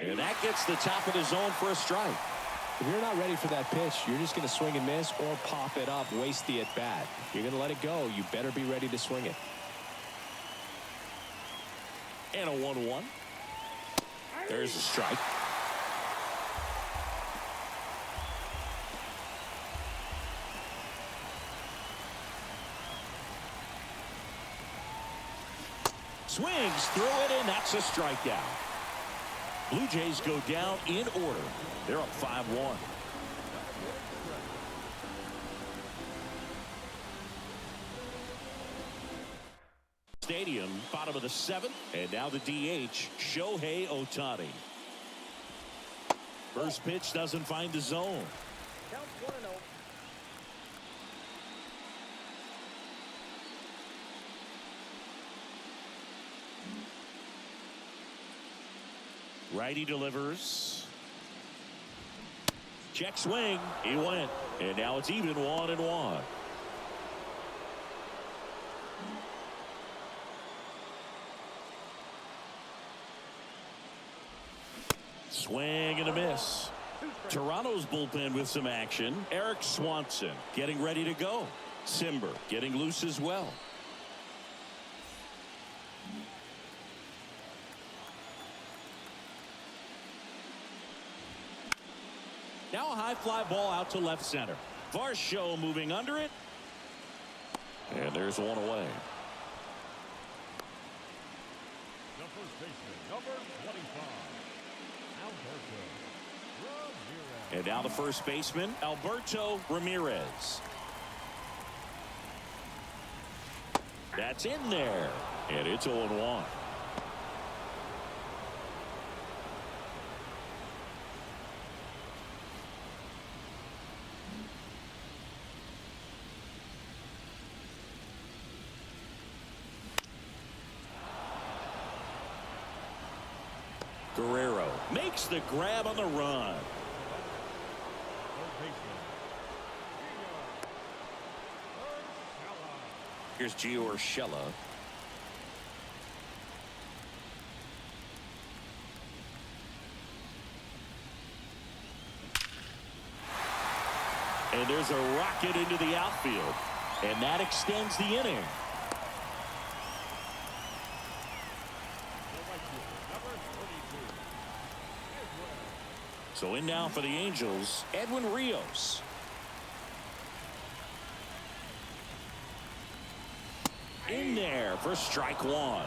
S1: And that gets the top of the zone for a strike.
S2: If you're not ready for that pitch, you're just going to swing and miss or pop it up, waste the at-bat. You're going to let it go. You better be ready to swing it.
S1: And a 1-1. There's a strike. Swings through it, and that's a strikeout. Blue Jays go down in order. They're up 5-1. Stadium, bottom of the 7th, and now the DH, Shohei Ohtani. First pitch doesn't find the zone.
S4: Count 1-0.
S1: Righty delivers. Check swing. He went. And now it's even 1-1. Swing and a miss. Toronto's bullpen with some action. Eric Swanson getting ready to go. Simber getting loose as well. high fly ball out to left center. Varsho moving under it. And there's one away.
S5: The first baseman, number 25, Alberto Ramirez.
S1: And now the first baseman, Alberto Ramirez. That's in there. And it's 0-1. Guerrero makes the grab on the run.
S5: Third baseman,
S1: Here's Gio Urshela. And there's a rocket into the outfield. And that extends the inning. So in now for the Angels, Edwin Rios. In there for strike one.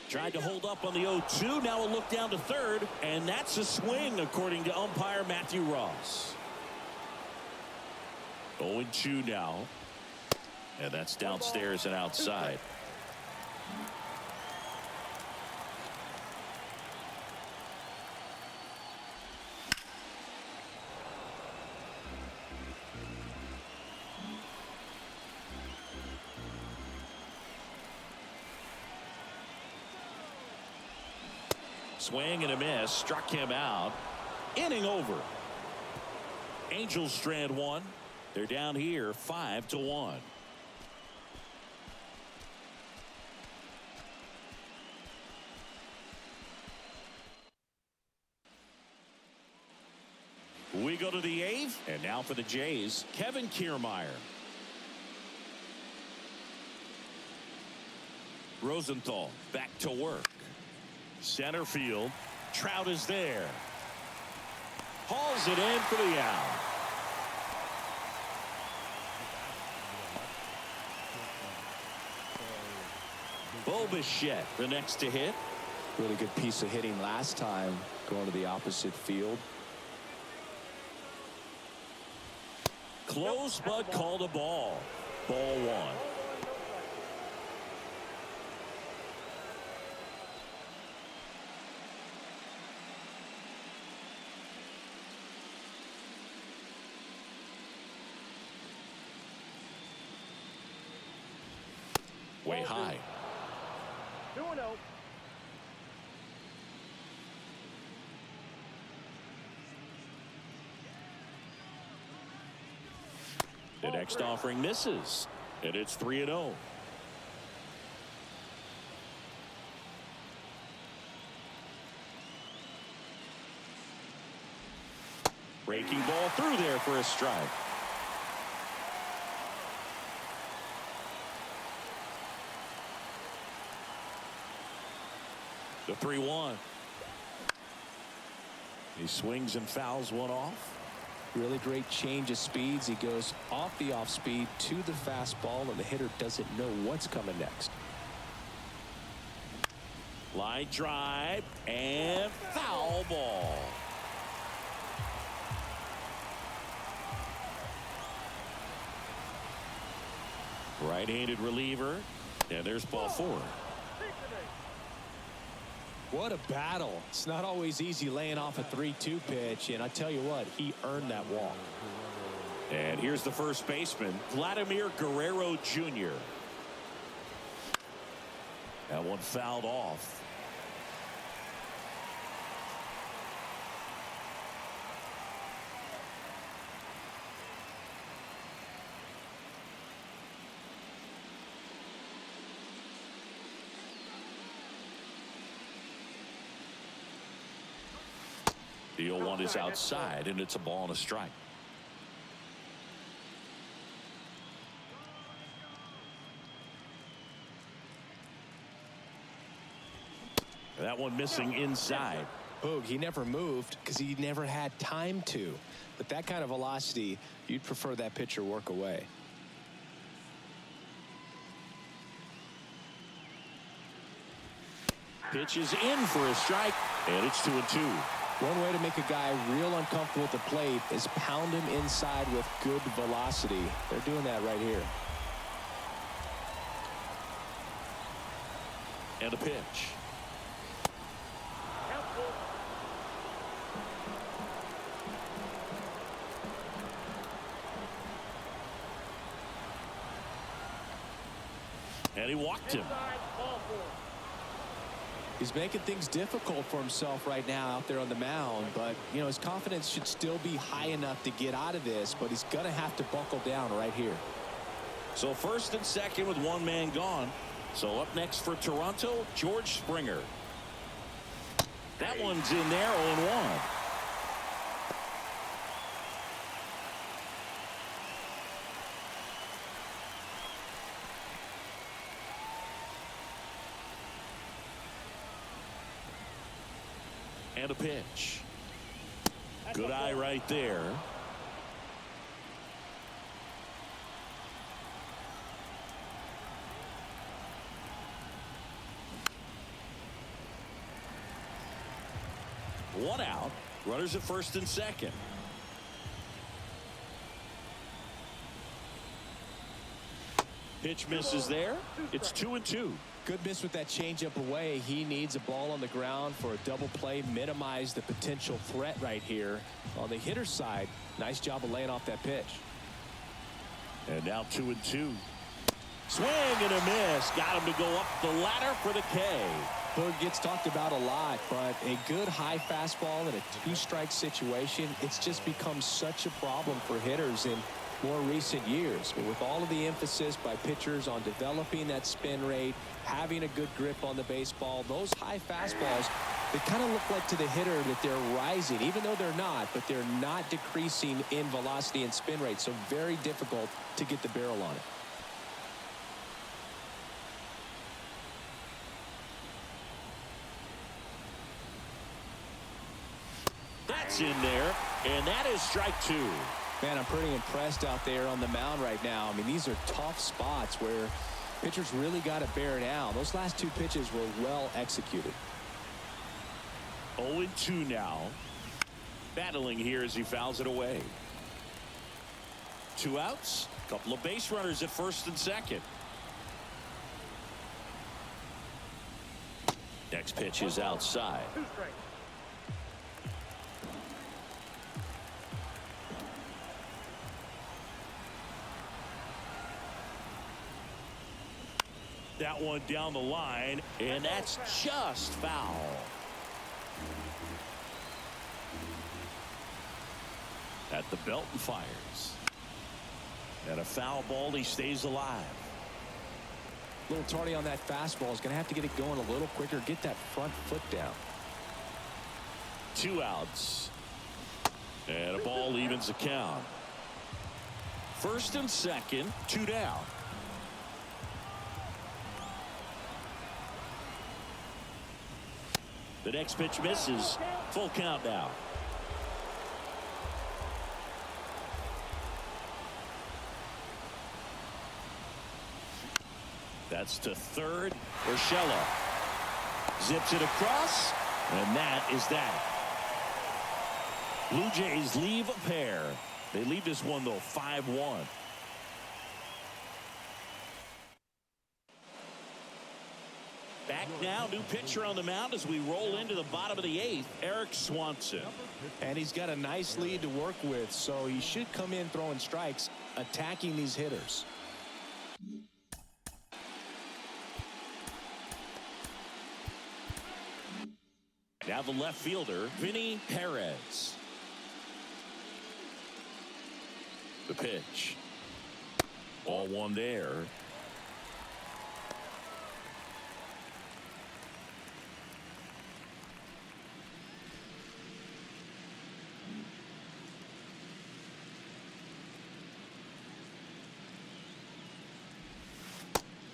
S1: Tried to hold up on the 0-2. Now a look down to third. And that's a swing, according to umpire Matthew Ross. 0-2 now. And that's downstairs and outside. Swing and a miss. Struck him out. Inning over. Angels strand one. They're down here 5-1. We go to the eighth. And now for the Jays, Kevin Kiermaier. Rosenthal back to work. Center field. Trout is there. Hauls it in for the out. Bo Bichette the next to hit.
S2: Really good piece of hitting last time, going to the opposite field.
S1: Close but called a ball. Ball one. Way high.
S4: 2-0.
S1: The next offering misses. And it's 3-0. Breaking ball through there for a strike. The 3-1. He swings and fouls one off.
S2: Really great change of speeds. He goes off the off speed to the fastball, and the hitter doesn't know what's coming next.
S1: Line drive and foul ball. Right-handed reliever. And there's ball four.
S3: What a battle. It's not always easy laying off a 3-2 pitch, and I tell you what, he earned that walk.
S1: And here's the first baseman, Vladimir Guerrero Jr. That one fouled off. The 0-1 is outside, and it's a ball and a strike. That one missing inside.
S3: Boog, he never moved because he never had time to. With that kind of velocity, you'd prefer that pitcher work away.
S1: Pitch is in for a strike, and it's 2-2.
S3: One way to make a guy real uncomfortable at the plate is pound him inside with good velocity. They're doing that right here.
S1: And a pitch. And he walked him.
S3: He's making things difficult for himself right now out there on the mound, but you know his confidence should still be high enough to get out of this, but he's gonna have to buckle down right here.
S1: So first and second with one man gone. So up next for Toronto, George Springer. That one's in there, 0-1. And a pitch. Good eye right there. One out. Runners at first and second. Pitch misses there. It's 2-2.
S3: Good miss with that changeup away. He needs a ball on the ground for a double play. Minimize the potential threat right here. On the hitter's side, nice job of laying off that pitch.
S1: And now 2-2. Swing and a miss. Got him to go up the ladder for the K.
S3: Boog gets talked about a lot, but a good high fastball in a two-strike situation, it's just become such a problem for hitters in more recent years. But with all of the emphasis by pitchers on developing that spin rate, having a good grip on the baseball, those high fastballs, they kind of look like to the hitter that they're rising, even though they're not, but they're not decreasing in velocity and spin rate. So very difficult to get the barrel on it.
S1: That's in there, and that is strike two.
S3: Man, I'm pretty impressed out there on the mound right now. I mean, these are tough spots where pitchers really got to bear down. Those last two pitches were well executed.
S1: 0-2 now. Battling here as he fouls it away. Two outs. Couple of base runners at first and second. Next pitch is outside. That one down the line, and that's just foul. At the belt and fires. And a foul ball, he stays alive.
S3: A little tardy on that fastball. Is going to have to get it going a little quicker. Get that front foot down.
S1: Two outs. And a ball evens the count. First and second, two down. The next pitch misses. Full count now. That's to third. Urshela zips it across, and that is that. Blue Jays leave a pair. They leave this one, though, 5-1. Back now, new pitcher on the mound as we roll into the bottom of the eighth, Eric Swanson.
S3: And he's got a nice lead to work with, so he should come in throwing strikes, attacking these hitters.
S1: Now the left fielder, Vinny Perez. The pitch. Ball one there.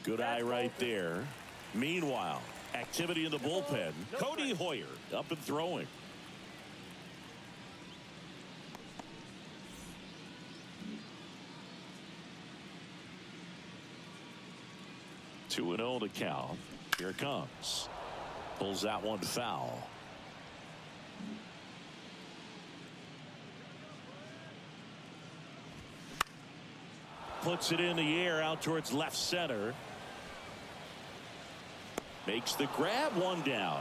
S1: Good eye right there. Meanwhile, activity in the bullpen. Cody Hoyer up and throwing. Two and 0 to count. Here it comes. Pulls that one foul. Puts it in the air out towards left center. Makes the grab, one down.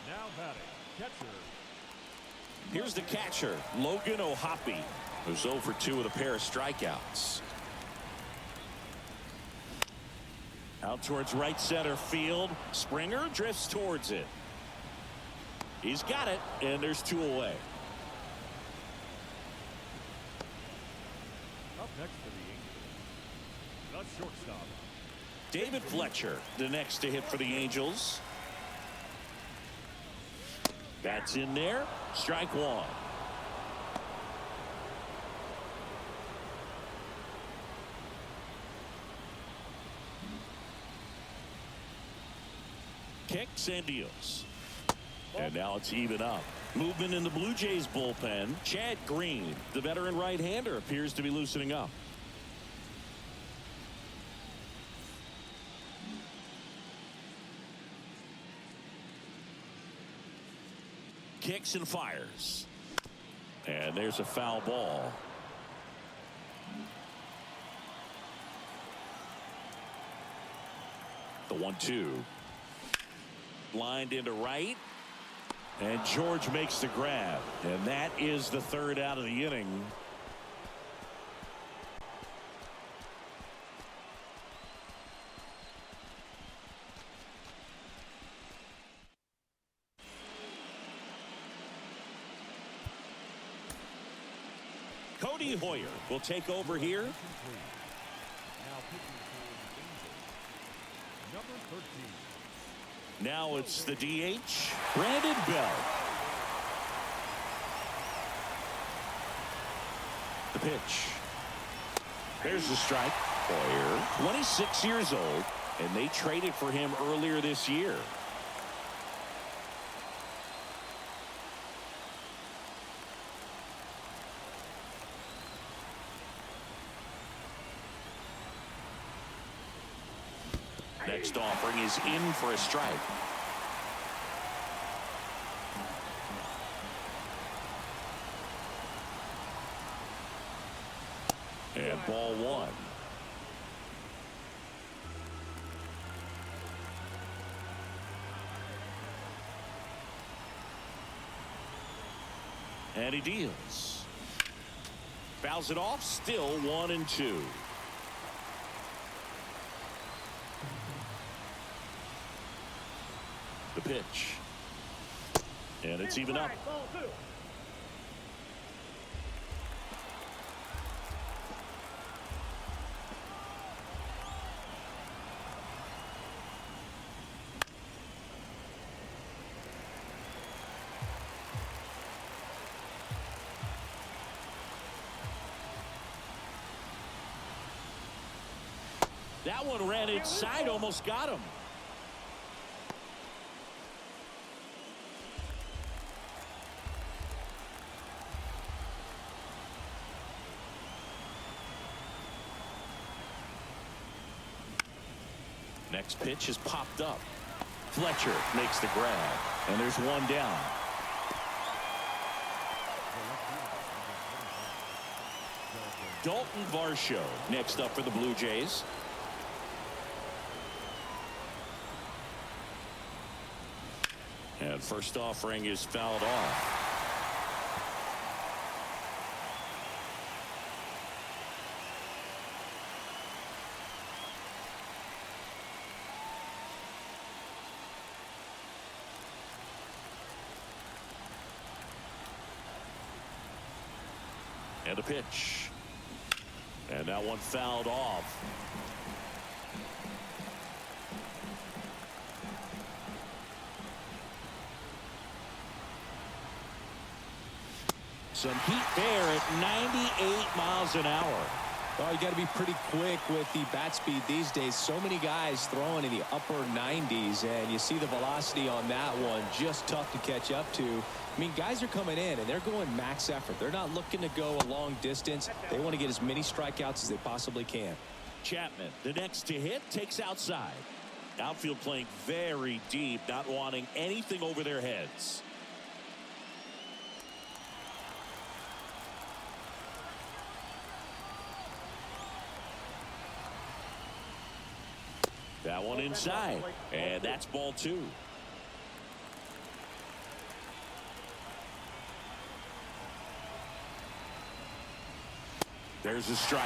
S5: Now batting, catcher.
S1: Here's the catcher, Logan O'Hoppe, who's 0 for 2 with a pair of strikeouts. Out towards right center field. Springer drifts towards it. He's got it, and there's 2 away.
S5: Up next for the Angels, the shortstop.
S1: David Fletcher, the next to hit for the Angels. That's in there. Strike one. Kicks and deals. And now it's even up. Movement in the Blue Jays bullpen. Chad Green, the veteran right-hander, appears to be loosening up. Kicks and fires. And there's a foul ball. The 1-2. Lined into right. And George makes the grab. And that is the third out of the inning. Cody Hoyer will take over here.
S5: Now pitching for the Angels, number 13.
S1: Now it's the DH, Brandon Bell. The pitch. There's the strike. Hoyer, 26 years old, and they traded for him earlier this year. Next offering is in for a strike. And ball one. And he deals. Fouls it off, still 1-2. The pitch. And it's even up. That one ran inside, almost got him. Next pitch is popped up. Fletcher makes the grab, and there's one down. Dalton Varsho next up for the Blue Jays. And first offering is fouled off. And a pitch. And that one fouled off. Some heat there at 98 miles an hour.
S2: Well, you got to be pretty quick with the bat speed these days. So many guys throwing in the upper 90s, and you see the velocity on that one. Just tough to catch up to. I mean, guys are coming in, and they're going max effort. They're not looking to go a long distance. They want to get as many strikeouts as they possibly can.
S1: Chapman, the next to hit, takes outside. Outfield playing very deep, not wanting anything over their heads. That one inside, and that's ball 2. There's a strike.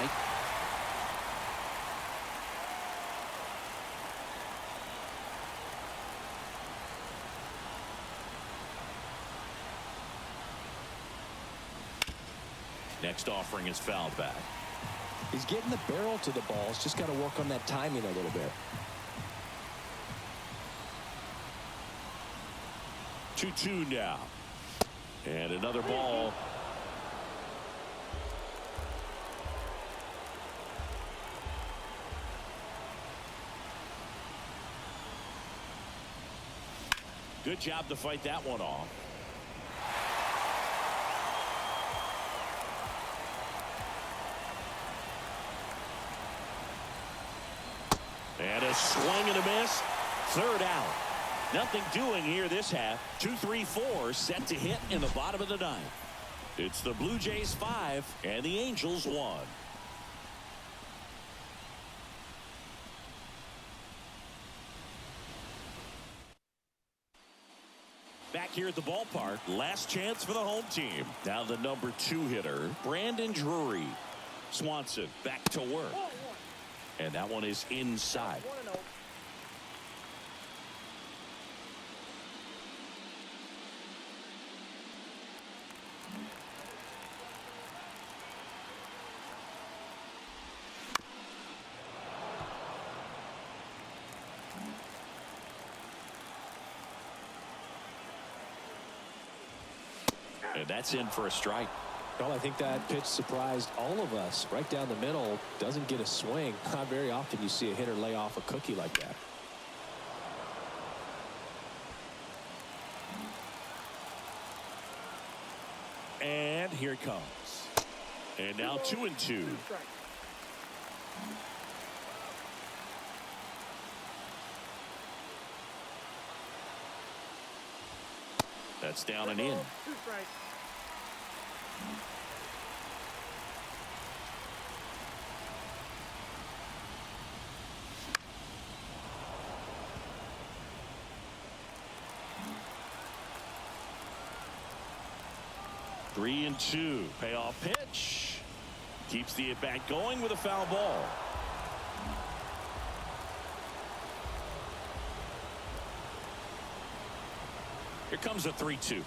S1: Next offering is fouled back.
S2: He's getting the barrel to the ball. He's just got to work on that timing a little bit.
S1: 2-2 now. And another ball. Good job to fight that one off. And a swing and a miss. Third out. Nothing doing here this half. 2-3-4 set to hit in the bottom of the ninth. It's the Blue Jays 5 and the Angels 1. Back here at the ballpark, last chance for the home team. Now the number 2 hitter, Brandon Drury. Swanson back to work. And that one is inside. And that's in for a strike.
S2: Well, I think that pitch surprised all of us. Right down the middle, doesn't get a swing. Not very often you see a hitter lay off a cookie like that.
S1: And here it comes. And now 2-2. That's down and in. Three and 2. Payoff pitch. Keeps the at bat going with a foul ball. Here comes a 3-2.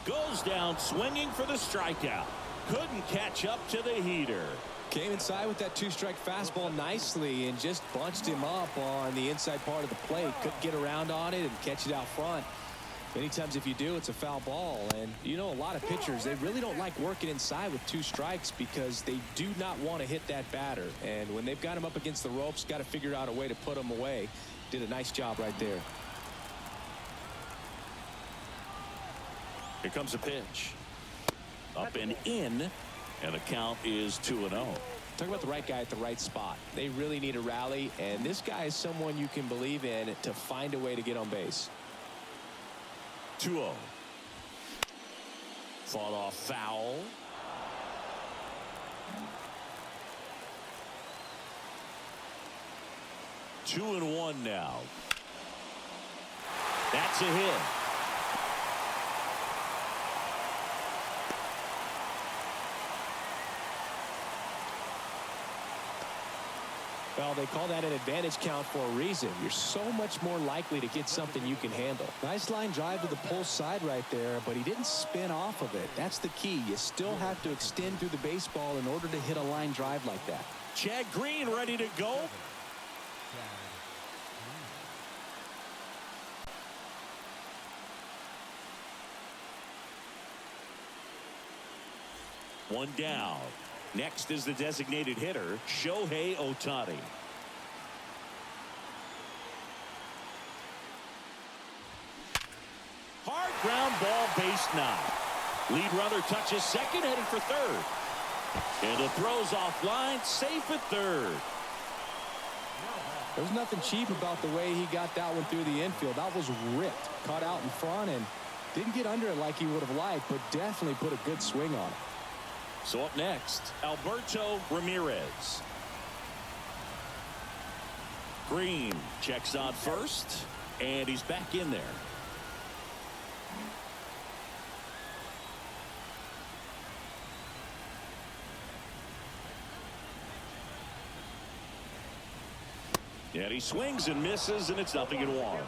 S1: Goes down swinging for the strikeout. Couldn't catch up to the heater.
S2: Came inside with that 2-strike fastball nicely and just bunched him up on the inside part of the plate. Couldn't get around on it and catch it out front. Many times if you do, it's a foul ball. And you know, a lot of pitchers, they really don't like working inside with 2 strikes because they do not want to hit that batter. And when they've got him up against the ropes, got to figure out a way to put him away. Did a nice job right there.
S1: Here comes a pitch. Up and in. And the count is 2-0.
S2: Talk about the right guy at the right spot. They really need a rally. And this guy is someone you can believe in to find a way to get on base.
S1: 2-0. Fought off foul. Two and 1 now. That's a hit.
S2: Well, they call that an advantage count for a reason. You're so much more likely to get something you can handle. Nice line drive to the pull side right there, but he didn't spin off of it. That's the key. You still have to extend through the baseball in order to hit a line drive like that.
S1: Chad Green ready to go. One down. Next is the designated hitter, Shohei Ohtani. Hard ground ball, base 9. Lead runner touches second, heading for third. And the throw's offline, safe at third.
S2: There's nothing cheap about the way he got that one through the infield. That was ripped, caught out in front, and didn't get under it like he would have liked, but definitely put a good swing on it.
S1: So up next, Alberto Ramirez. Green checks on first, and he's back in there. And he swings and misses, and it's 0-1.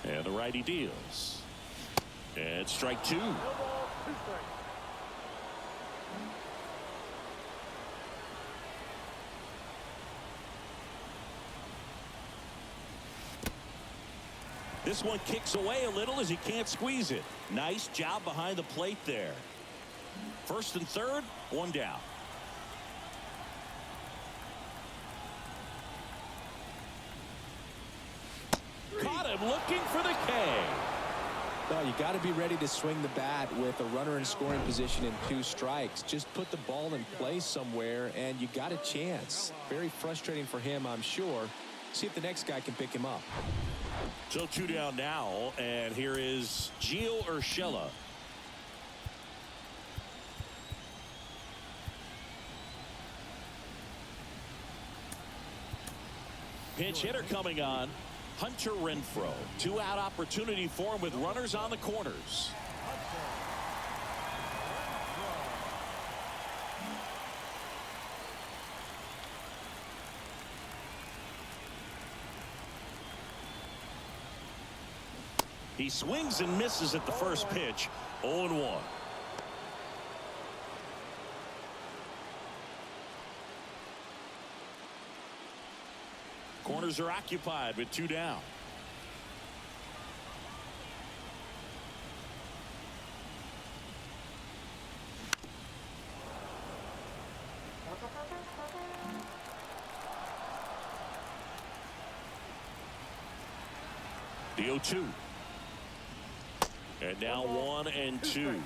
S1: And the righty deals. And strike 2. This one kicks away a little as he can't squeeze it. Nice job behind the plate there. First and third, one down. Caught him looking for the K.
S2: Well, you got to be ready to swing the bat with a runner in scoring position and 2 strikes. Just put the ball in place somewhere, and you got a chance. Very frustrating for him, I'm sure. See if the next guy can pick him up.
S1: So 2 down now, and here is Gio Urshela. Pinch hitter coming on, Hunter Renfroe. 2-out opportunity for him with runners on the corners. He swings and misses at the first pitch. 0-1. Corners are occupied with 2 down. The 0-2. And now 1-2.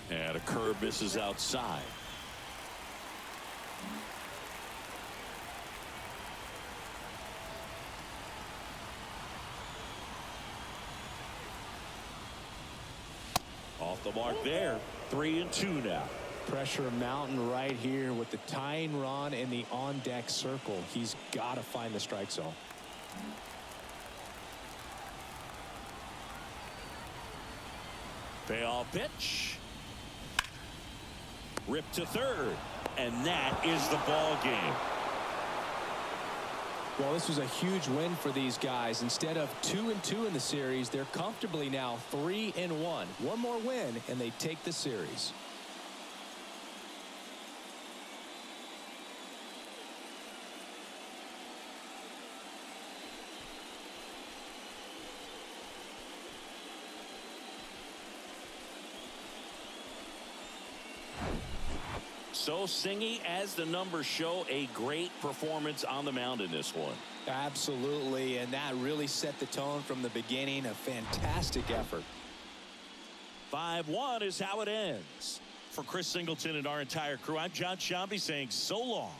S1: And a curve misses outside. Off the mark there. 3-2 now.
S2: Pressure mountain right here with the tying run in the on-deck circle. He's got to find the strike zone.
S1: Payoff pitch. Ripped to third. And that is the ball game.
S2: Well, this was a huge win for these guys. Instead of 2-2 in the series, they're comfortably now 3-1. One more win, and they take the series.
S1: So Singy, as the numbers show, a great performance on the mound in this one.
S2: Absolutely, and that really set the tone from the beginning. A fantastic effort.
S1: 5-1 is how it ends. For Chris Singleton and our entire crew, I'm John Shambi saying so long.